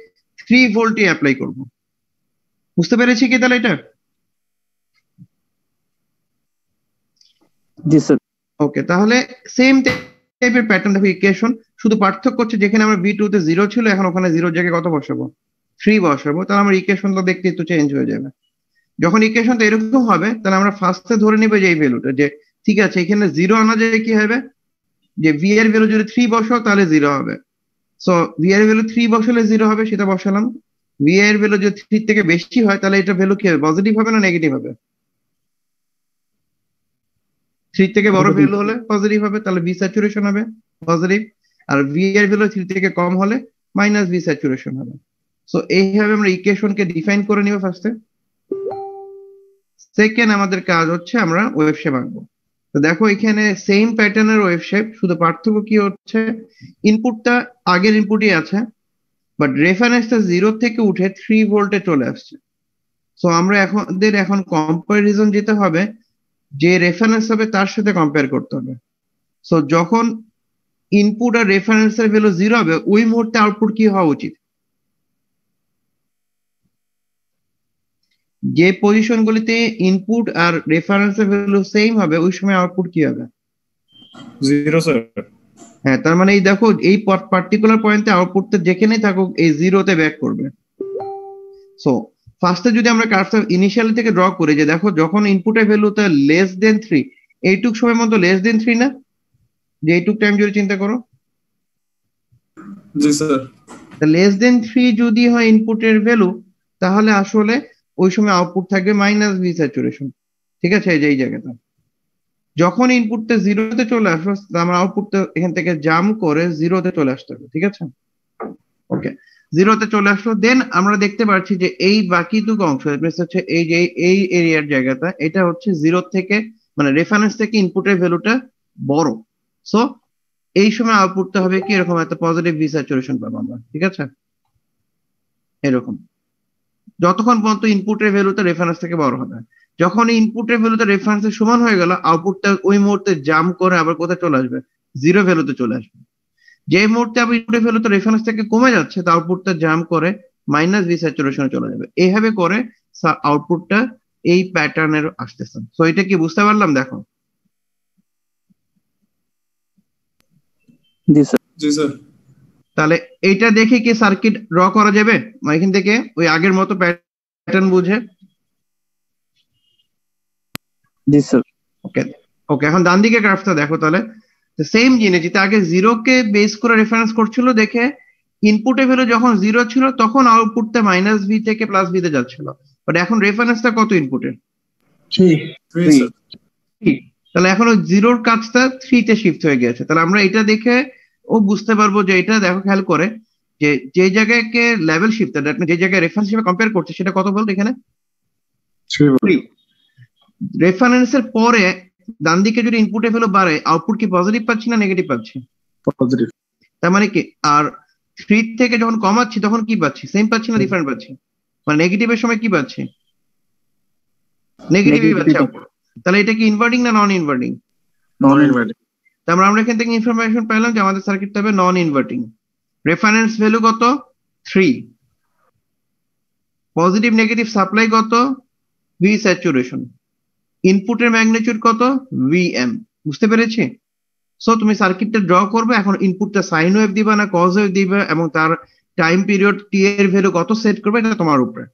3 ভোল্টই অ্যাপ্লাই করব। বুঝতে পেরেছি কি তাহলে এটা? জি স্যার। ওকে, তাহলে সেম টাইপের প্যাটার্ন দেখো ইকুয়েশন, শুধু পার্থক্য হচ্ছে যেখানে আমরা V2 তে 0 ছিল এখন ওখানে 0 জায়গায় কত বসাবো? 3 বসাবো। তাহলে আমার ইকুয়েশনটা দেখতে একটু চেঞ্জ হয়ে যাবে। যখন ইকুয়েশনটা এরকম হবে তাহলে আমরা ফার্স্টে ধরে নেব যে এই ভ্যালুটা, যে ঠিক আছে এখানে 0 আনা যায় কি হবে, যে V এর ভ্যালু যদি 3 বসাও তাহলে 0 হবে। সো V এর ভ্যালু 3 বসালে 0 হবে, সেটা বসালাম। V এর ভ্যালু যদি 3 থেকে বেশি হয় তাহলে এটা ভ্যালু কি হবে, পজিটিভ হবে না নেগেটিভ হবে? 3 থেকে বড় ভ্যালু হলে পজিটিভ হবে, তাহলে V স্যাচুরেশন হবে পজিটিভ। আর V এর ভ্যালু 3 থেকে কম হলে মাইনাস V স্যাচুরেশন হবে। সো এইভাবে আমরা ইকুয়েশনকে ডিফাইন করে নিব ফার্স্টে। সেকেন্ড আমাদের কাজ হচ্ছে আমরা ওয়েভ শেপ আঁকবো। তো দেখো এখানে সেম প্যাটার্নের ওয়েভ শেপ, শুধু পার্থক্য কি হচ্ছে, ইনপুটটা আগের ইনপুটই আছে, বাট রেফারেন্সটা 0 থেকে উঠে 3 ভোল্টে চলে আসছে। সো আমরা এখন কম্পারিজন যেতে হবে, যে রেফারেন্স হবে তার সাথে কম্পেয়ার করতে হবে। সো যখন ইনপুট আর রেফারেন্সের ভ্যালু 0 হবে, ওই মুহূর্তে আউটপুট কি হওয়া উচিত? যে পজিশনগুলিতে ইনপুট আর রেফারেন্সের ভ্যালু সেম হবে, ওই সময় আউটপুট কি হবে? 0 স্যার। হ্যাঁ, তার মানে এই দেখো এই পার্টিকুলার পয়েন্টে আউটপুটটা যেখানেই থাকুক এই 0-তে ব্যাক করবে। সো ফার্স্টে যদি আমরা কার্ভটা ইনিশিয়ালি থেকে ড্র করি, যে দেখো যখন ইনপুটের ভ্যালুটা লেস দেন 3, এইটুক সময় মতো লেস দেন 3 না, যে এইটুক টাইম যদি চিন্তা করো, জি স্যার। লেস দেন 3 যদি হয় ইনপুটের ভ্যালু, তাহলে আসলে ওই সময় আউটপুট থাকবে -V স্যাচুরেশন। ঠিক আছে, এই যে এই জায়গাটা যখন ইনপুটটা 0-তে চলে আসবে, আমরা আউটপুটটা এখান থেকে জাম্প করে 0-তে চলে আসতে হবে। ঠিক আছে, ওকে, 0-তে চলে আসলো। দেন আমরা দেখতে পাচ্ছি যে এই বাকিটুকু অংশ হচ্ছে এই যে এই এরিয়ার জায়গাটা, এটা হচ্ছে 0 থেকে মানে রেফারেন্স থেকে ইনপুটের ভ্যালুটা বড়। সো এই সময় আউটপুটটা হবে কি এরকম একটা পজিটিভ ভি স্যাচুরেশন পাবো আমরা। ঠিক আছে, এরকম যতক্ষণ পর্যন্ত ইনপুটের ভ্যালুটা রেফারেন্স থেকে বড় হবে। যখন ইনপুটের ভ্যালুটা রেফারেন্সের সমান হয়ে গেল, আউটপুটটা ওই মুহূর্তে জাম্প করে আবার কোথায় চলে আসবে? 0 ভ্যালুতে চলে আসবে। যে মুহূর্তে আবার ইনপুটের ভ্যালুটা রেফারেন্স থেকে কমে যাচ্ছে, তা আউটপুটটা জাম্প করে -V স্যাচুরেশনে চলে যাবে। এইভাবে করে আউটপুটটা এই প্যাটার্নের আসতেছে। সো এটা কি বুঝতে পারলাম? দেখো জি স্যার। জি স্যার। তাহলে এইটা দেখে কি সার্কিট ড্র করা যাবে এখান থেকে ওই আগের মতো প্যাটার্ন বুঝে? জি স্যার। ওকে ওকে, এখন ডান দিকে গ্রাফটা দেখো। তাহলে সেম জিনিস, যেটা আগে 0-কে বেস করে রেফারেন্স করছিল, দেখে ইনপুটের ভ্যালু যখন 0 ছিল তখন আউটপুটটা -V থেকে +V তে যাচ্ছিল, বাট এখন রেফারেন্সটা কত ইনপুটের? 3 স্যার। তাহলে এখন ওই 0-র কাজটা 3-তে শিফট হয়ে গেছে। তাহলে আমরা এটা দেখে ও বুঝতে পারবো যে এটা দেখো খেয়াল করে, যে যে জায়গায় লেভেল শিফট, যে জায়গায় রেফারেন্স হিসেবে কম্পেয়ার করছে সেটা কত ভোল্ট এখানে? 3। রেফারেন্সের পরে ডান দিকে যদি ইনপুটের ভ্যালু বাড়ে, আউটপুট কি পজিটিভ পাচ্ছি না নেগেটিভ পাচ্ছি? পজিটিভ। তার মানে কি, আর 3 থেকে যখন কমাচ্ছি তখন কি পাচ্ছি? সেম পাচ্ছি না ডিফারেন্ট পাচ্ছি? মানে নেগেটিভের সময় কি পাচ্ছি? নেগেটিভই পাচ্ছি আউটপুট। তাহলে এটা কি ইনভার্টিং না নন ইনভার্টিং? নন ইনভার্টিং। তারপর আমরা এখান থেকে ইনফরমেশন পেলাম যে আমাদের সার্কিটটা হবে নন ইনভার্টিং। রেফারেন্স ভ্যালু কত? 3। পজিটিভ নেগেটিভ সাপ্লাই কত? V saturation. ইনপুটের ম্যাগনিটিউড কত? Vm। বুঝতে পেরেছি? সো তুমি সার্কিটটা ড্র করবে, এখন ইনপুটটা সাইন ওয়েভ দিবা না কজ ওয়েভ দিবে, এবং তার টাইম পিরিয়ড T এর ভ্যালু কত সেট করবে, এটা তোমার উপরে।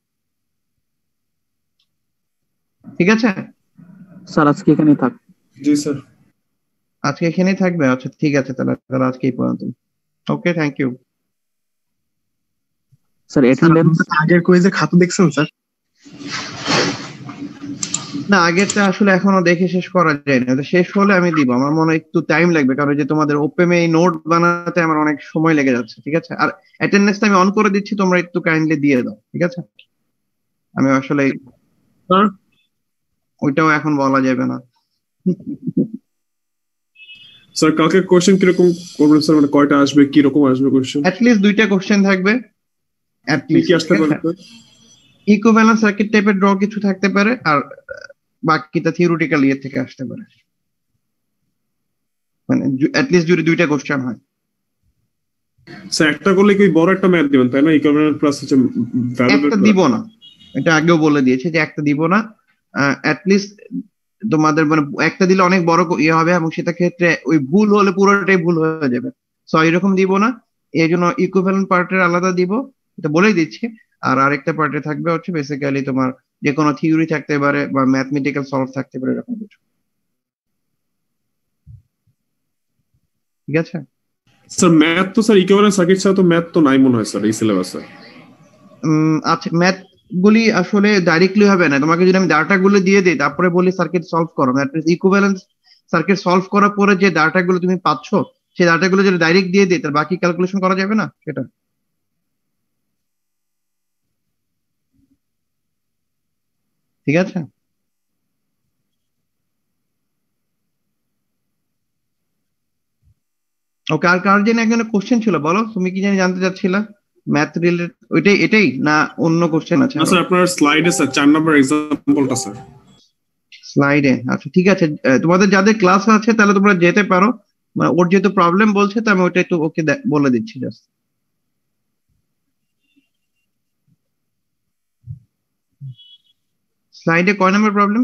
ঠিক আছে স্যার, আজকে এখানেই থাক। জি স্যার। আজকে এখানেই থাকবে? আচ্ছা ঠিক আছে, তাহলে আজকে এই পর্যন্ত। ওকে, থ্যাংক ইউ। স্যার অ্যাটেন্ডেন্স আগের কুইজে খাতা দেখছেন স্যার? না, আগেরটা আসলে এখনো দেখে শেষ করা যায়নি, শেষ হলে আমি দিব। আমার মনে হয় একটু টাইম লাগবে, কারণ যে তোমাদের ওপেমে এই নোট বানাতে আমার অনেক সময় লেগে যাচ্ছে। ঠিক আছে, আর অ্যাটেন্ডেন্সটা আমি অন করে দিচ্ছি, তোমরা একটু কাইন্ডলি দিয়ে দাও। ঠিক আছে, আমি আসলে ওইটাও এখন বলা যাবে না। স্যার কালকে কোশ্চেন কিরকম করবেন স্যার? মানে কয়টা আসবে, কি রকম আসবে কোশ্চেন? অ্যাটলিস্ট 2টা কোশ্চেন থাকবে। কি আসতে পারে? ইকুইভ্যালেন্স সার্কিট টাইপের ড্র কিছু থাকতে পারে, আর বাকিটা থিওরিটিক্যাল ইয়ে থেকে আসতে পারে। মানে অ্যাটলিস্ট যদি 2টা কোশ্চেন হয়। স্যার একটা করলে কি বড় একটা ম্যাথ দিবেন তাই না? ইকুইভ্যালেন্ট প্লাস হচ্ছে ভ্যারিয়েবল। একটা দিব না, এটা আগেও বলে দিয়েছে যে একটা দিব না। অ্যাটলিস্ট তোমাদের মানে একটা দিলে অনেক বড় ইয়ে হবে, এবং সেটা ক্ষেত্রে ওই ভুল হলে পুরোটাই ভুল হয়ে যাবে। সো এরকম দিব না, এই জন্য ইকুইভ্যালেন্ট পার্টের আলাদা দিব, এটা বলেই দিচ্ছি। আর আরেকটা পার্টে থাকবে হচ্ছে বেসিক্যালি তোমার যে কোনো থিওরি থাকতে পারে বা ম্যাথমেটিক্যাল সলভ থাকতে পারে, এরকম কিছু। ঠিক আছে স্যার ম্যাথ তো স্যার ইকুইভ্যালেন্ট সার্কিট ছাড়া তো ম্যাথ তো নাই মনে হয় স্যার এই সিলেবাসে। আচ্ছা, ম্যাথ গুলি আসলে ডাইরেক্টলি হবে না। তোমাকে যদি আমি ডাটা গুলো দিয়ে দিই তারপরে বলি সার্কিট সলভ করো, ইকুইভ্যালেন্স সার্কিট সলভ করার পরে যে ডাটা গুলো তুমি পাচ্ছ, সেই ডাটা গুলো যদি ডাইরেক্ট দিয়ে দিই তাহলে বাকি ক্যালকুলেশন করা যাবে না সেটা। ঠিক আছে? ওকে, আর কার জন্য এখানে কোশ্চেন ছিল বলো, তুমি কি জানি জানতে চাচ্ছিলা ম্যাথ রিলেটেড? ওইটাই, এটাই না অন্য কোশ্চেন আছে না আরো? স্যার, আপনার স্লাইডে স্যার 4 নম্বর এক্সাম্পলটা স্যার। স্লাইডে? আচ্ছা ঠিক আছে, তোমাদের যাদের ক্লাস আছে তাহলে তোমরা যেতে পারো, মানে ওর যেহেতু প্রবলেম বলছে তো আমি ওইটা একটু ওকে বলে দিচ্ছি জাস্ট। স্লাইডে কয় নম্বর প্রবলেম?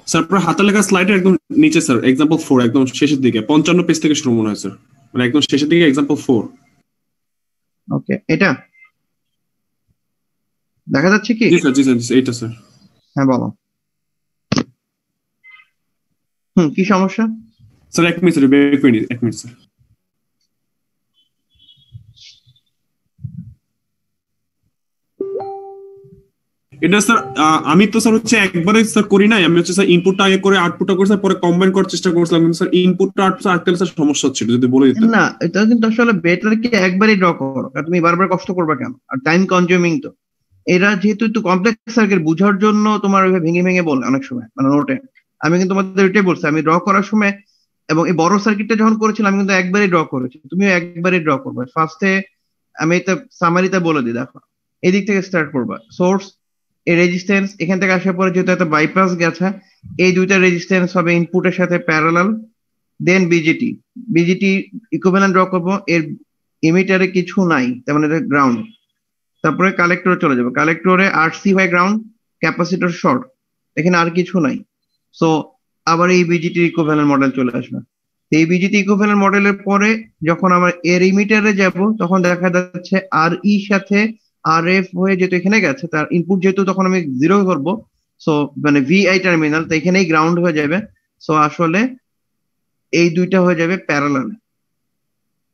স্যার আপনার হাতে লেখা স্লাইডের একদম নিচে স্যার, এক্সাম্পল 4 একদম শেষের দিকে 55 পেজ থেকে শুরু মনে হয় স্যার, মানে একদম শেষের দিকে এক্সাম্পল 4। ওকে, এটা দেখা যাচ্ছে কি? জি স্যার, জি স্যার, এইটা স্যার। হ্যাঁ বলো। কি সমস্যা? স্যার 1 মিনিট স্যার, বের করে নিন 1 মিনিট স্যার। এটা স্যার আমি তো স্যার হচ্ছে একবারে স্যার করি নাই, আমি হচ্ছে স্যার ইনপুটটা আগে করে আউটপুটটা করে স্যার পরে কম্বাইন করার চেষ্টা করছিলাম, কিন্তু স্যার ইনপুটটা আউটপুট আটকে স্যার সমস্যা হচ্ছিল, যদি বলে দিতেন। না, এটা কিন্তু আসলে বেটার কি একবারই ড্র করো, কারণ তুমি বারবার কষ্ট করবে কেন, আর টাইম কনজিউমিং তো। এরা যেহেতু একটু কমপ্লেক্স সার্কিট, বুঝার জন্য তোমার ওইভাবে ভেঙে ভেঙে বলে অনেক সময়, মানে নোটে। আমি কিন্তু তোমাদের ওইটাই বলছি, আমি ড্র করার সময় এবং এই বড় সার্কিটটা যখন করেছিলাম আমি কিন্তু একবারই ড্র করেছি, তুমিও একবারই ড্র করবে। ফার্স্টে আমি এটা সামারিতে বলে দিই, দেখো এদিক থেকে স্টার্ট করবা, সোর্স, এই রেজিস্ট্যান্স এখান থেকে আসার পরে যেহেতু একটা বাইপাস গেছে, এই দুইটা রেজিস্ট্যান্স হবে ইনপুটের সাথে প্যারালাল। দেন বিজিটি, বিজিটি ইকুইভ্যালেন্ট ড্র করবো, এর ইমিটারে কিছু নাই, তার মানে এটা গ্রাউন্ড। তারপরে কালেক্টরে চলে যাবে, কালেক্টরে আরসি হয় গ্রাউন্ড, ক্যাপাসিটর শর্ট, এখানে আর কিছু নাই। সো আবার এই বিজিটি ইকুইভ্যালেন্ট মডেল চলে আসবে। এই বিজিটি ইকুইভ্যালেন্ট মডেলের পরে যখন আমার এর ইমিটারে যাব তখন দেখা যাচ্ছে আর ই সাথে আর এফ হয়ে যেহেতু এখানে গেছে, তার ইনপুট যেহেতু তখন আমি জিরো করবো, সো মানে ভিআই টার্মিনাল, তো এখানেই গ্রাউন্ড হয়ে যাবে। সো আসলে এই দুইটা হয়ে যাবে প্যারালাল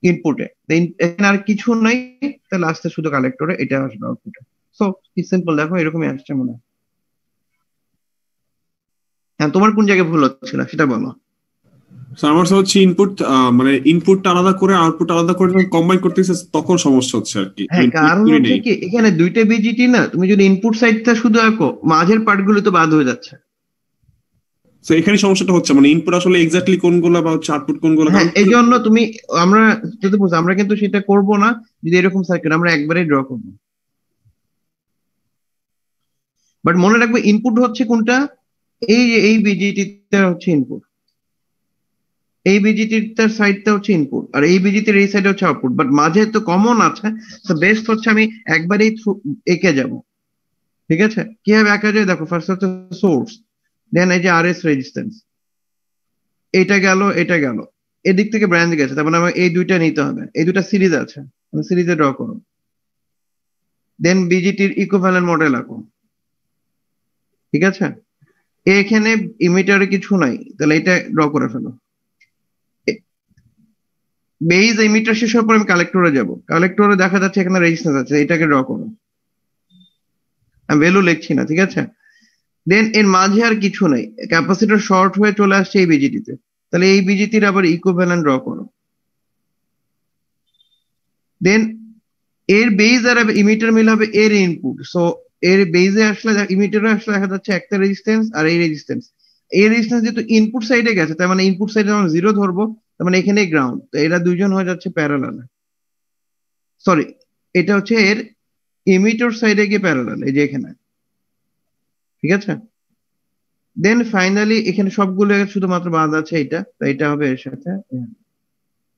ইনপুটে, এখানে আর কিছু নাই, তাহলে আসতে শুধু কালেক্টরে এটা আসবে আউটপুটে। সো কি সিম্পল, দেখো এরকমই আসছে মনে হয়। হ্যাঁ, তোমার কোন জায়গায় ভুল হচ্ছিল সেটা বলো। স্যার আমার স্যার হচ্ছে ইনপুট, মানে ইনপুটটা আলাদা করে আউটপুট আলাদা করে যখন কম্বাইন করতেছে তখন সমস্যা হচ্ছে আর কি, হ্যাঁ, ইনপুট কারণ করি হচ্ছে নেই। কি এখানে দুইটা বিজিটি না, তুমি যদি ইনপুট সাইডটা শুধু আঁকো মাঝের পার্ট গুলো তো বাদ হয়ে যাচ্ছে। তো এখানে সমস্যাটা হচ্ছে, মানে ইনপুট আসলে এক্স্যাক্টলি কোনগুলো বা হচ্ছে আউটপুট কোনগুলো, হ্যাঁ, কারণ এই জন্য তুমি, আমরা যদি বুঝো আমরা কিন্তু সেটা করব না, যদি এরকম সার্কিট আমরা একবারে ড্র করবো। বাট মনে রাখবে ইনপুট হচ্ছে কোনটা, এই যে এই বিজিটিটা হচ্ছে ইনপুট, এই বিজিটির সাইডটা হচ্ছে ইনপুট, আর এই বিজিটির এই সাইডে হচ্ছে আউটপুট, বাট মাঝে তো কমন আছে। তো বেস্ট হচ্ছে আমি একবারেই এঁকে যাব। ঠিক আছে, কিভাবে আঁকা যায় দেখো, ফার্স্ট হচ্ছে সোর্স, দেন এই যে আর এস রেজিস্ট্যান্স, এটা গেল এটা গেল, এদিক থেকে ব্রাঞ্চ গেছে, তার মানে আমার এই দুইটা নিতে হবে, এই দুটা সিরিজ আছে, সিরিজে ড্র করো। দেন বিজিটির ইকুইভ্যালেন্ট মডেল আঁকো। ঠিক আছে, এখানে ইমিটারে কিছু নাই, তাহলে এটা ড্র করে ফেলো। বেজ ইমিটার শেষ হওয়ার পর আমি কালেক্টরে যাব, কালেক্টরে দেখা যাচ্ছে এখানে রেজিস্ট্যান্স আছে, এটাকে ড্র করো। আমি ভ্যালু লিখছি না, ঠিক আছে। দেন এর মাঝে আর কিছু নাই, ক্যাপাসিটর শর্ট হয়ে চলে আসছে এই বিজিটিতে, তাহলে এই বিজিটির আবার ইকুইভ্যালেন্ট ড্র করো। দেন এর বেজ আর ইমিটার মিল হবে এর ইনপুট, সো এর বেজে আসলে ইমিটারে আসলে দেখা যাচ্ছে একটা রেজিস্ট্যান্স আর এই রেজিস্ট্যান্স, এই রেজিস্ট্যান্স যেহেতু ইনপুট সাইডে গেছে, তার মানে ইনপুট সাইডে আমরা জিরো ধরবো, তার মানে এখানে গ্রাউন্ড, তো এরা দুইজন হয়ে যাচ্ছে প্যারালাল। সরি, এটা হচ্ছে এর ইমিটার সাইডে গিয়ে প্যারালাল, এই যে এখানে। ঠিক আছে, দেন ফাইনালি এখানে সবগুলো শুধুমাত্র বাদ আছে এটা, তো এটা হবে এর সাথে।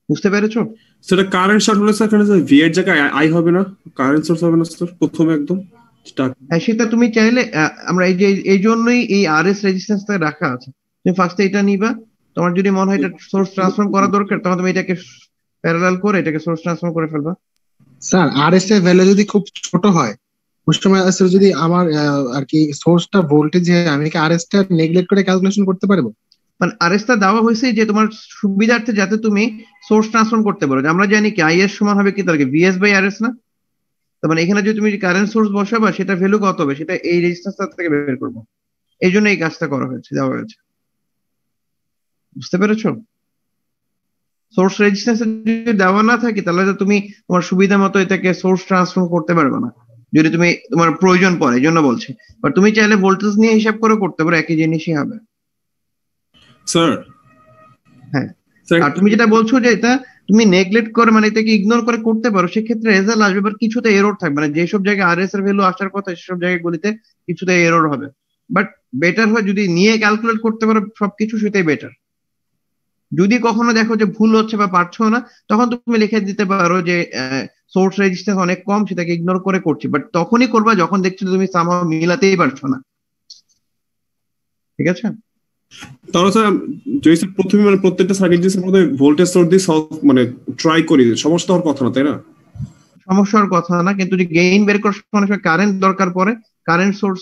বুঝতে পেরেছো? সেটা কারেন্ট শর্ট হলে স্যার এখানে ভি এর জায়গায় আই হবে না, কারেন্ট সোর্স হবে না স্যার প্রথমে একদম স্টার্ট। হ্যাঁ, সেটা তুমি চাইলে আমরা এই যে এই জন্যই এই আর এস রেজিস্ট্যান্সটা রাখা আছে, তুমি ফার্স্টে এটা নিবা, তোমার যদি মনে হয় এটা সোর্স ট্রান্সফর্ম করা দরকার তখন তুমি এটাকে প্যারালাল করে এটাকে সোর্স ট্রান্সফর্ম করে ফেলবা। স্যার আর এস এর ভ্যালু যদি খুব ছোট হয়, ওই সময় স্যার যদি আমার আর কি সোর্সটা ভোল্টেজ, আমি কি আর এস টা নেগলেক্ট করে ক্যালকুলেশন করতে পারবো? মানে আর এস টা দেওয়া হয়েছে যে তোমার সুবিধার্থে, যাতে তুমি সোর্স ট্রান্সফর্ম করতে পারো। আমরা জানি কি আই এস সমান হবে কি, তাহলে ভিএস বাই আর এস না? তার মানে এখানে যদি তুমি কারেন্ট সোর্স বসাবা সেটা ভ্যালু কত হবে সেটা এই রেজিস্ট্যান্সটা থেকে বের করবো, এই জন্য এই কাজটা করা হয়েছে, দেওয়া হয়েছে। বুঝতে পেরেছো? সোর্স রেজিস্ট্যান্স যদি দেওয়া না থাকে তাহলে তো তুমি তোমার সুবিধা মতো এটাকে সোর্স ট্রান্সফর্ম করতে পারবে না, যদি তুমি তোমার প্রয়োজন পড়ে, এই জন্য বলছি। বাট তুমি চাইলে ভোল্টেজ নিয়ে হিসাব করে করতে পারো, একই জিনিসই হবে। স্যার হ্যাঁ, আর তুমি যেটা বলছো যে এটা তুমি নেগলেক্ট করে মানে এটাকে ইগনোর করে করতে পারো, সেক্ষেত্রে রেজাল্ট আসবে, বাট কিছুতে এরর থাকবে না। যেসব জায়গায় আরএস এর ভ্যালু আসার কথা সেসব জায়গাগুলিতে কিছুতে এরর হবে। বাট বেটার হয় যদি নিয়ে ক্যালকুলেট করতে পারো সবকিছু, সেটাই বেটার। যদি কখনো দেখো যে ভুল হচ্ছে বা পারছো না, তখন তুমি লিখে দিতে পারো যে সোর্স রেজিস্ট্যান্স অনেক কম, সেটাকে ইগনোর করে করছি। বাট তখনই করবা যখন দেখছো তুমি সামহাও মিলাতেই পারছো না। ঠিক আছে? তাহলে স্যার যদি স্যার প্রথমে মানে প্রত্যেকটা সার্কিট যে প্রথমে ভোল্টেজ সোর্স দিয়ে মানে ট্রাই করি, সমস্যা হওয়ার কথা না, তাই না? সমস্যার কথা না, কিন্তু যদি গেইন বের করার সময় কারেন্ট দরকার পড়ে, কারেন্ট সোর্স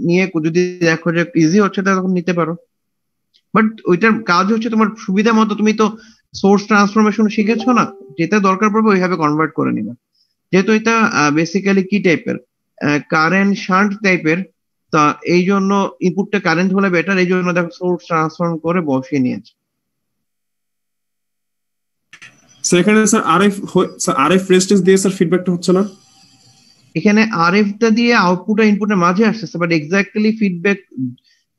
নিয়ে যদি দেখো যে ইজি হচ্ছে তখন নিতে পারো। বাট ওইটার কাজ হচ্ছে তোমার সুবিধা মতো, তুমি তো সোর্স ট্রান্সফরমেশন শিখেছো না, যেটা দরকার পড়বে ওইভাবে কনভার্ট করে নিবে। যেহেতু এটা বেসিক্যালি কি টাইপের, কারেন্ট শান্ট টাইপের, তা এই জন্য ইনপুটটা কারেন্ট হলে বেটার, এই জন্য দেখো সোর্স ট্রান্সফর্ম করে বসিয়ে নিয়েছে। স্যার এখানে স্যার আরএফ রেজিস্ট্যান্স দিয়ে স্যার ফিডব্যাকটা হচ্ছে না। এখানে আরএফ টা দিয়ে আউটপুট আর ইনপুটের মাঝে আসছে, বাট এক্স্যাক্টলি ফিডব্যাক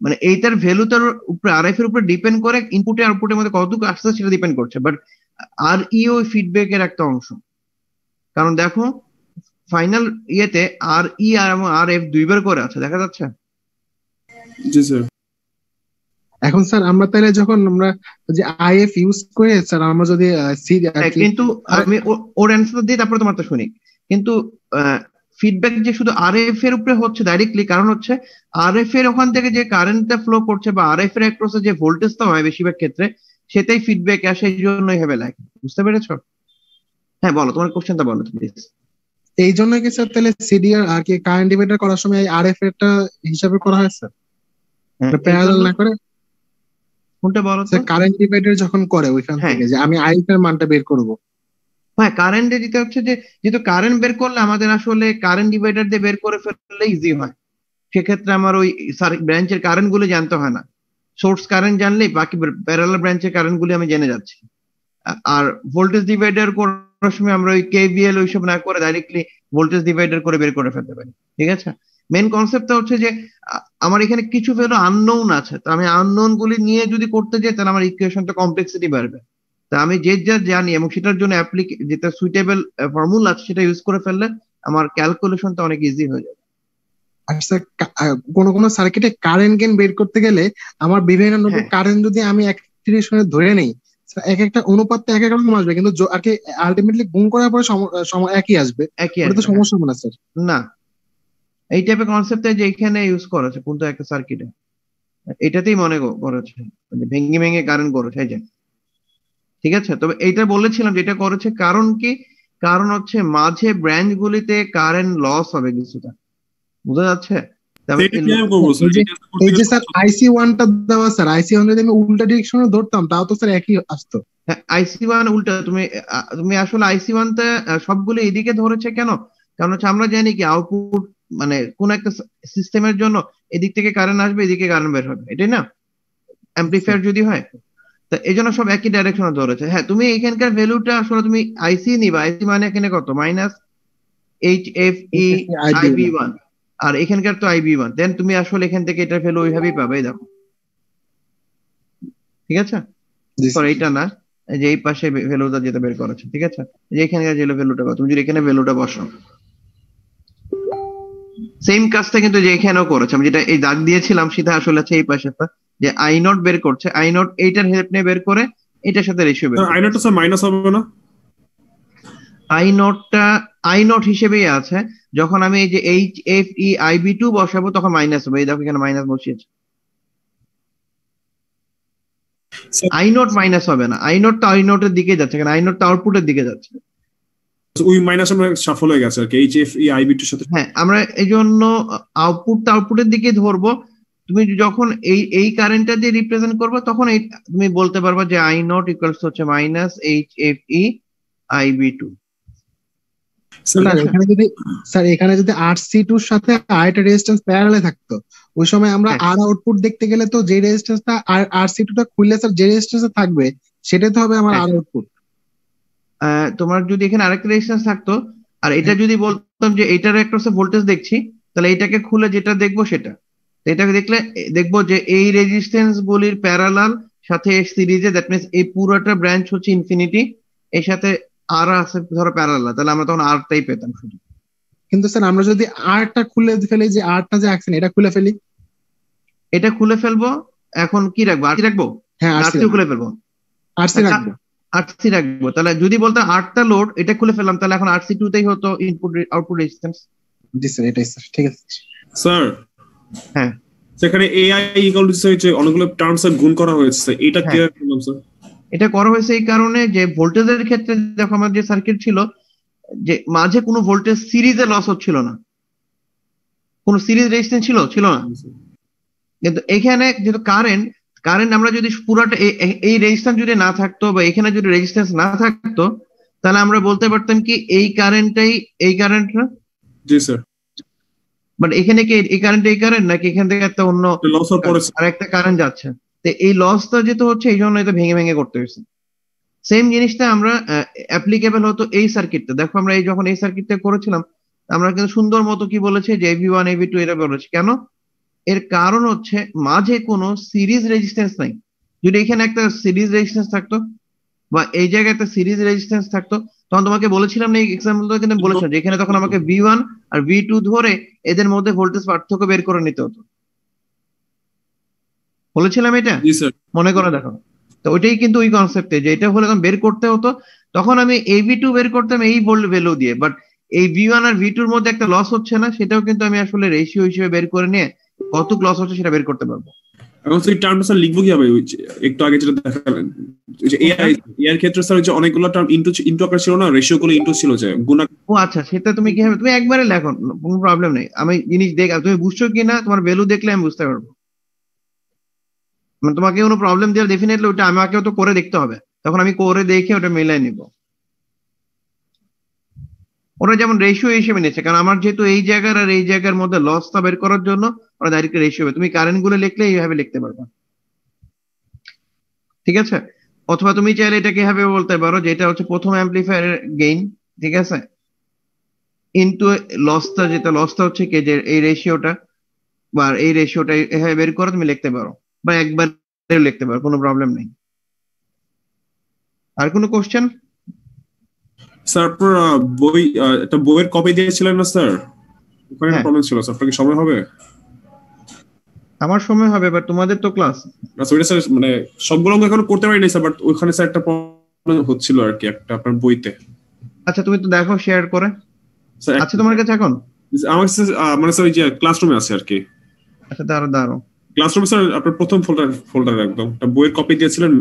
মানে এইটার ভ্যালু তার উপরে আরএফ এর উপরে ডিপেন্ড করে, ইনপুটে আউটপুটের মধ্যে কতটুকু আসছে সেটা ডিপেন্ড করছে। বাট আর ইও ফিডব্যাক এর একটা অংশ, কারণ দেখো ফাইনাল ইয়েতে আর ই আর এবং আর এফ দুইবার করে আছে, দেখা যাচ্ছে? জি স্যার। এখন স্যার আমরা তাহলে যখন আমরা যে আইএফ ইউজ করে স্যার আমরা যদি কিন্তু আমি ওর অ্যান্সার দিই তারপরে তোমার তো শুনি। কিন্তু ফিডব্যাক যে শুধু আরএফ এর উপরে হচ্ছে ডাইরেক্টলি, কারণ হচ্ছে আরএফ এর ওখান থেকে যে কারেন্টটা ফ্লো করছে বা আরএফ এর অ্যাক্রসে যে ভোল্টেজটা হয় বেশিরভাগ ক্ষেত্রে, সেটাই ফিডব্যাক আসে, এই জন্যই হবে লাগে। বুঝতে পেরেছো? হ্যাঁ বলো, তোমার কোশ্চেনটা বলো প্লিজ। এই জন্য কি স্যার তাহলে সিডিআর আর কি কারেন্ট ডিভাইডার করার সময় আরএফ এরটা হিসাবে করা হয় স্যার, প্যারালাল না করে? কোনটা বলো তো? স্যার কারেন্ট ডিভাইডার যখন করে ওইখান থেকে যে আমি আইএফ এর মানটা বের করব। হ্যাঁ, কারেন্টে যেটা হচ্ছে যে যেহেতু কারেন্ট বের করলে আমাদের আসলে কারেন্ট ডিভাইডার দিয়ে বের করে ফেললে ইজি হয়। সেক্ষেত্রে আমার ওই ব্রাঞ্চের কারেন্ট গুলো জানতে হয় না, সোর্স কারেন্ট জানলেই বাকি প্যারালাল ব্রাঞ্চের কারেন্ট গুলি আমি জেনে যাচ্ছি। আর ভোল্টেজ ডিভাইডার করার সময় আমরা ওই কেভিএল ওইসব না করে ডাইরেক্টলি ভোল্টেজ ডিভাইডার করে বের করে ফেলতে পারি। ঠিক আছে? মেন কনসেপ্টটা হচ্ছে যে আমার এখানে কিছু ভ্যালু আননোন আছে, তো আমি আননোন গুলি নিয়ে যদি করতে যাই তাহলে আমার ইকুয়েশনটা কমপ্লেক্সিটি বাড়বে। তা আমি যে যা জানি এবং সেটার জন্য যেটা সুইটেবল ফর্মুলা আছে সেটা ইউজ করে ফেললে আমার ক্যালকুলেশনটা অনেক ইজি হয়ে যাবে। আচ্ছা, কোন কোন সার্কিটে কারেন্ট গেইন বের করতে গেলে আমার বিভিন্ন নোডের কারেন্ট যদি আমি এক ডিরেকশনে ধরে নেই, এক একটা অনুপাতটা এক এক রকম আসবে, কিন্তু আর কি আলটিমেটলি গুণ করার পরে একই আসবে, এটা তো সমস্যা হবে না স্যার? না, এই টাইপের কনসেপ্টে যে এখানে ইউজ করা আছে কোনটা একটা সার্কিটে, এটাতেই মনে করেছে ভেঙে ভেঙে কারেন্ট করেছে এই যে। ঠিক আছে? তবে এইটা বলেছিলাম যেটা করেছে, কারণ কি, কারণ হচ্ছে মাঝে ব্রাঞ্চ গুলিতে কারেন্ট লস হবে কিছুটা, বোঝা যাচ্ছে? এই যে স্যার আইসি ওয়ানটা দেওয়া, স্যার আইসি ওয়ান যদি আমি উল্টা ডিরেকশনে ধরতাম তাও তো স্যার একই আসতো। হ্যাঁ, আইসি ওয়ান উল্টা, তুমি আসলে আইসি ওয়ানটা সবগুলো এদিকে ধরেছে কেন? কারণ হচ্ছে আমরা জানি কি আউটপুট মানে কোন একটা সিস্টেমের জন্য এদিক থেকে কারেন্ট আসবে, এদিকে কারেন্ট বের হবে, এটাই না অ্যাম্পলিফায়ার যদি হয়। তা এই জন্য সব একই ডাইরেকশনে ধরেছে। হ্যাঁ, তুমি এখানকার ভ্যালুটা আসলে তুমি আইসি নিবা, আইসি মানে এখানে কত minus H F E IB one, আর এখানকার তো আইবি ওয়ান, দেন তুমি আসলে এখান থেকে এটার ভ্যালু ওইভাবেই পাবে। দেখো, ঠিক আছে? এইটা না, যে এই পাশে ভ্যালুটা যেটা বের করেছে, ঠিক আছে, যে এখানকার যে ভ্যালুটা তুমি যদি এখানে ভ্যালুটা বসাও, সেম কাজটা কিন্তু যে এখানেও করেছে। আমি যেটা এই দাগ দিয়েছিলাম সেটা আসলে আছে এই পাশেটা, যে আই নট বের করছে, আই নট এইটার হেল্প নিয়ে বের করে এটার সাথে রেশিও বের করে। আই নটটা স্যার মাইনাস হবে না? আই নট হিসেবেই আছে, যখন আমি এই যে H F E IB two বসাবো তখন মাইনাস হবে। এই দেখো এখানে মাইনাস বসিয়েছে। আই নট মাইনাস হবে না, আই নট তো আই নোটের দিকে যাচ্ছে, কারণ আই নট তো আউটপুটের দিকে যাচ্ছে। ওই মাইনাস আমরা সফল হয়ে গেছে আর কি H F E IB two সাথে। হ্যাঁ, আমরা এই জন্য আউটপুটের দিকে ধরবো। তুমি যখন এই কারেন্টটা দিয়ে রিপ্রেজেন্ট করবে তখন তুমি বলতে পারবা যে আই নট ইকুয়ালস হচ্ছে minus H F E IB two. Sir এখানে যদি আরসি টুর সাথে আরেকটা রেজিস্ট্যান্স প্যারালালে থাকতো, ওই সময় আমরা আর আউটপুট দেখতে গেলে তো যে রেজিস্ট্যান্সটা আরসি টুটা খুললে স্যার যে রেজিস্ট্যান্স থাকবে সেটাই তো হবে আমার আর আউটপুট। তোমার যদি এখানে আরেকটা রেজিস্ট্যান্স থাকতো আর এটা যদি বলতো বলতাম যে এইটার একটা ভোল্টেজ দেখছি, তাহলে এটাকে খুলে যেটা দেখবো সেটা, তো এটাকে দেখলে দেখবো যে এই রেজিস্ট্যান্স গুলির প্যারালাল সাথে সিরিজে, দ্যাট মিনস এই পুরোটা ব্রাঞ্চ হচ্ছে ইনফিনিটি, এর সাথে আর আছে ধরো প্যারালাল, তাহলে আমরা তখন আরটাই পেতাম শুধু। কিন্তু স্যার আমরা যদি আরটা খুলে ফেলি, যে আরটা যে আঁকছেন এটা খুলে ফেলি, এটা খুলে ফেলবো। এখন কি রাখবো, আর কি রাখবো? হ্যাঁ আরসি খুলে ফেলবো, আরসি রাখবো। আরসি রাখবো। তাহলে যদি বলতাম আটটা লোড, এটা খুলে ফেললাম, তাহলে এখন আরসি টু তেই হতো ইনপুট আউটপুট রেজিস্ট্যান্স। জি স্যার, এটাই স্যার, ঠিক আছে স্যার। হ্যাঁ, সেখানে এআই ইকুয়াল টু হচ্ছে অনেকগুলো টার্মস গুণ করা হয়েছে, এটা কি করলাম স্যার? এটা করা হয়েছে এই কারণে যে ভোল্টেজের ক্ষেত্রে দেখো আমার যে সার্কিট ছিল, যে মাঝে কোনো ভোল্টেজ সিরিজে লস হচ্ছিল না, কোনো সিরিজ রেজিস্ট্যান্স ছিল না। কিন্তু এখানে যেহেতু কারেন্ট আমরা যদি পুরাটা এই রেজিস্ট্যান্স যদি না থাকতো বা এখানে যদি রেজিস্ট্যান্স না থাকতো, তাহলে আমরা বলতে পারতাম কি এই কারেন্ট না। জি স্যার। বাট এখানে কি এই কারেন্ট নাকি এখান থেকে একটা অন্য লস হওয়ার পরে আর একটা কারেন্ট যাচ্ছে, তো এই লসটা যেটা হচ্ছে এই জন্য এটা ভেঙে ভেঙে করতে হয়েছে। সেম জিনিসটা আমরা অ্যাপ্লিকেবল হতো এই সার্কিটটা। দেখো আমরা এই যখন এই সার্কিটটা করেছিলাম, আমরা কিন্তু সুন্দর মতো কি বলেছি যে এবি1 এবি2 এটা বলেছি। কেন? এর কারণ হচ্ছে মাঝে কোনো সিরিজ রেজিস্ট্যান্স নাই। যদি এখানে একটা সিরিজ রেজিস্ট্যান্স থাকতো বা এই জায়গায় একটা সিরিজ রেজিস্ট্যান্স থাকতো, তখন তোমাকে বলেছিলাম না, এই এক্সাম্পলটা কিন্তু বলেছিলাম যে এখানে তখন আমাকে V1 আর V2 ধরে এদের মধ্যে ভোল্টেজ পার্থক্য বের করে নিতে হতো। বলেছিলাম এটা, মনে করে দেখো। তো ওইটাই কিন্তু ওই কনসেপ্টে, যে এটা হলে বের করতে হতো, তখন আমি এবি2 বের করতাম এই ভোল্ট ভ্যালু দিয়ে, বাট এই V1 আর V2 এর মধ্যে একটা লস হচ্ছে না, সেটাও কিন্তু আমি আসলে রেশিও হিসেবে বের করে নিয়ে কত লস হচ্ছে সেটা বের করতে পারবো। এখন সেই টার্মটা স্যার লিখবো কিভাবে? একটু আগে যেটা দেখালেন যে এআই এর ক্ষেত্রে স্যার যে অনেকগুলো টার্ম ইনটু আকার ছিল না, রেশিও গুলো ইনটু ছিল, যে গুণা। ও আচ্ছা, সেটা তুমি কিভাবে, তুমি একবারে লেখো, কোনো প্রবলেম নেই। আমি জিনিস তুমি বুঝছো কিনা তোমার ভ্যালু দেখলে আমি বুঝতে পারবো। মানে তোমাকে কোনো প্রবলেম দেওয়ার ডেফিনেটলি ওটা আমাকেও তো করে দেখতে হবে, তখন আমি করে দেখে ওটা মিলাই নিব। ওরা যেমন রেশিও হিসেবে নিচ্ছে, কারণ আমার যেহেতু এই জায়গার আর এই জায়গার মধ্যে লসটা বের করার জন্য ওরা ডাইরেক্ট রেশিও, তুমি কারেন্ট গুলো লিখলে এইভাবে লিখতে পারবা, ঠিক আছে? অথবা তুমি চাইলে এটাকে এভাবে বলতে পারো যে এটা হচ্ছে প্রথম অ্যাম্পলিফায়ার গেইন, ঠিক আছে, ইনটু লসটা হচ্ছে কি যে এই রেশিওটা বা এই রেশিওটা এভাবে বের করে তুমি লিখতে পারো, বা একবার লিখতে পারো, কোনো প্রবলেম নেই। আর কোনো কোশ্চেন? স্যার বই একটা বইয়ের কপি দিয়েছিলেন না স্যার, ওখানে প্রবলেম ছিল স্যার, আপনার কি সময় হবে? আমার সময় হবে, বাট তোমাদের তো ক্লাস। ওইটা স্যার মানে সবগুলো অঙ্ক এখন করতে পারি নাই স্যার, বাট ওইখানে স্যার একটা প্রবলেম হচ্ছিল আর কি, একটা আপনার বইতে। আচ্ছা, তুমি তো দেখো শেয়ার করে। আচ্ছা, তোমার কাছে এখন? আমার কাছে মানে স্যার ওই যে ক্লাসরুমে আছে আর কি। আচ্ছা, দাঁড়াও। ক্লাসরুমে স্যার আপনার প্রথম ফোল্ডার একদম একটা বইয়ের কপি দিয়েছিলেন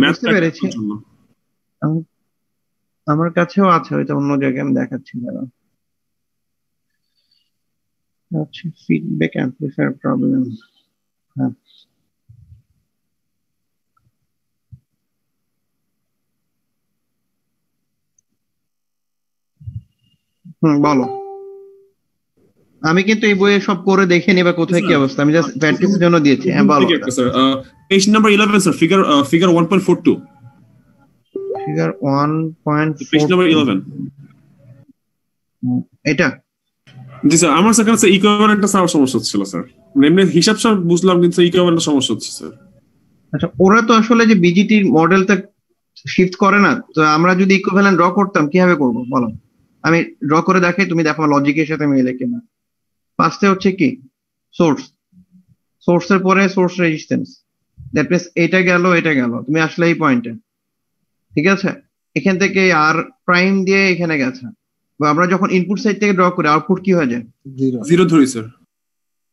ম্যাথ প্র্যাকটিসের জন্য। আমার কাছেও আছে, ওইটা অন্য জায়গায় আমি দেখাচ্ছি। আচ্ছা, ফিডব্যাক অ্যাম্পলিফায়ার প্রবলেম। হ্যাঁ, বলো। আমি কিন্তু এই বইয়ে সব করে দেখে নিবা কোথায় কি অবস্থা, আমি জাস্ট প্র্যাকটিসের জন্য দিয়েছি। হ্যাঁ, বলো sir. Page number 11 sir, figure 1.42। Figure 1.42 page number 11। এটা? জি স্যার, আমার সেখানে স্যার ইকুইভ্যালেন্টটা স্যার সমস্যা হচ্ছিল স্যার, এমনি হিসাব স্যার বুঝলাম, কিন্তু ইকুইভ্যালেন্টটা সমস্যা হচ্ছে স্যার। আচ্ছা, ওরা তো আসলে যে বিজিটির মডেলটা শিফট করে না, তো আমরা যদি ইকুইভ্যালেন্ট ড্র করতাম কিভাবে করবো বলো? আমি ড্র করে দেখাই, তুমি দেখো লজিকের সাথে মিলে কিনা। ফার্স্টে হচ্ছে কি সোর্সের পরে সোর্স রেজিস্ট্যান্স, দ্যাট মিনস এটা গেল, তুমি আসলে এই পয়েন্টে, ঠিক আছে? এখান থেকে আর প্রাইম দিয়ে এখানে গেছে, বা আমরা যখন ইনপুট সাইড থেকে ড্র করি আউটপুট কি হয়ে যায়? জিরো ধরি স্যার।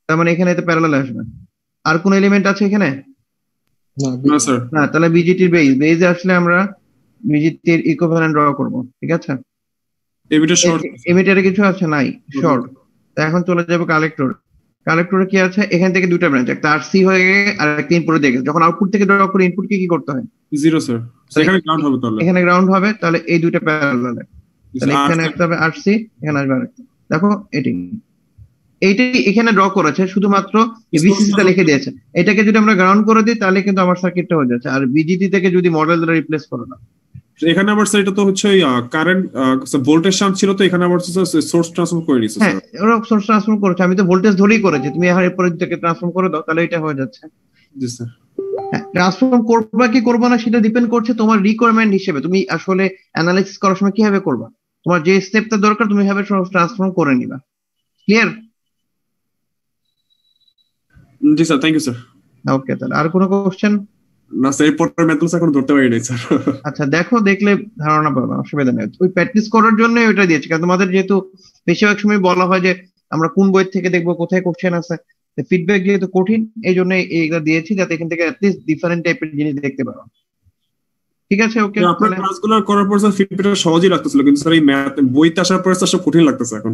তার মানে এখানে এটা প্যারালাল আসবে। আর কোন এলিমেন্ট আছে এখানে? না স্যার। না, তাহলে বিজিটির বেজে আসলে আমরা বিজিটির ইকুইভ্যালেন্ট ড্র করব, ঠিক আছে? এমিটারে কিছু আছে? নাই, শর্ট। এখন চলে যাবো কালেক্টরে কি আছে? এখান থেকে দুটো ব্রাঞ্চ, একটা আরসি হয়ে গিয়ে আর একটা ইনপুটে দেখে, যখন আউটপুট থেকে ড্র করে ইনপুট কি করতে হয়? Zero sir. এখানে গ্রাউন্ড হবে, তাহলে এখানে গ্রাউন্ড হবে, তাহলে এই দুটো প্যারালাল, তাহলে এখানে একটা হবে আরসি, এখানে আসবে আরেকটা। দেখো এইটাই এখানে ড্র করেছে, শুধুমাত্র ভিসিসিতে লিখে দিয়েছে। এটাকে যদি আমরা গ্রাউন্ড করে দিই তাহলে কিন্তু আমার সার্কিটটা হয়ে যাচ্ছে, আর বিজিটি থেকে যদি মডেল দ্বারা রিপ্লেস করো না, এখানে আবার স্যার এটা তো হচ্ছে কারেন্ট ভোল্টেজ শান্ট ছিল, তো এখানে আবার সোর্স ট্রান্সফর্ম করে নিছে হ্যাঁ স্যার। ওরা সোর্স ট্রান্সফর্ম করেছে, আমি তো ভোল্টেজ ধরেই করেছি, তুমি এরপরে থেকে ট্রান্সফর্ম করে দাও তাহলে এটা হয়ে যাচ্ছে। জি স্যার। ট্রান্সফর্ম করবা কি করবা না সেটা ডিপেন্ড করছে তোমার রিকোয়ারমেন্ট হিসেবে, তুমি আসলে অ্যানালাইসিস করার সময় কিভাবে করবা, তোমার যে স্টেপটা দরকার তুমি ভাবে ট্রান্সফর্ম করে নিবা। ক্লিয়ার? জি sir, thank you sir. Okay, তাহলে আর কোনো কোশ্চেন? না স্যার, এরপর ম্যাথমেটিক্স এখন ধরতে পারি নাই স্যার। আচ্ছা দেখো, দেখলে ধারণা পাবে, অসুবিধা নেই। ওই প্র্যাকটিস করার জন্য ওইটা দিয়েছি, কারণ তোমাদের যেহেতু বেশিরভাগ সময় বলা হয় যে আমরা কোন বই থেকে দেখবো, কোথায় কোশ্চেন আছে, ফিডব্যাক যেহেতু কঠিন এই জন্য এইগুলো দিয়েছি, যাতে এখান থেকে অ্যাটলিস্ট ডিফারেন্ট টাইপের জিনিস দেখতে পারো। ঠিক আছে, ওকে। আপনার ক্লাসগুলো করার পর স্যার ফিডব্যাকটা সহজই লাগতেছিল, কিন্তু স্যার এই ম্যাথ বইতে আসার পর স্যার সব কঠিন লাগতেছে এখন।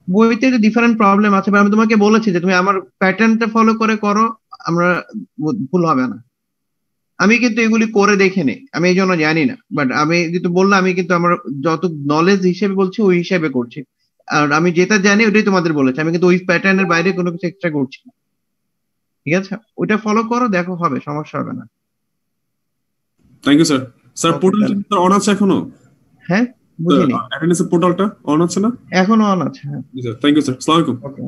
বইতে যে ডিফারেন্ট প্রবলেম আছে, আমি তোমাকে বলেছি যে তুমি আমার প্যাটার্নটা ফলো করে করো, আমরা ভুল হবে না। আমি কিন্তু এগুলি করে দেখিনি, আমি এই জন্য জানি না, বাট আমি যেহেতু বললাম, আমি কিন্তু আমার যত নলেজ হিসেবে বলছি ওই হিসেবে করছি, আর আমি যেটা জানি ওটাই তোমাদের বলেছি, আমি কিন্তু ওই প্যাটার্নের বাইরে কোনো কিছু এক্সট্রা করছি না। ঠিক আছে, ওইটা ফলো করো, দেখো হবে, সমস্যা হবে না। Thank you sir. স্যার পোর্টালটা অন আছে এখনো? হ্যাঁ, বুঝিনি। অ্যাটেন্ডেন্সের পোর্টালটা অন আছে না? এখনো অন আছে, হ্যাঁ। জি স্যার, থ্যাংক ইউ স্যার। আসসালামু আলাইকুম। ওকে,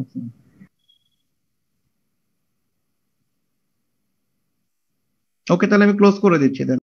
ওকে, তাহলে আমি ক্লোজ করে দিচ্ছি।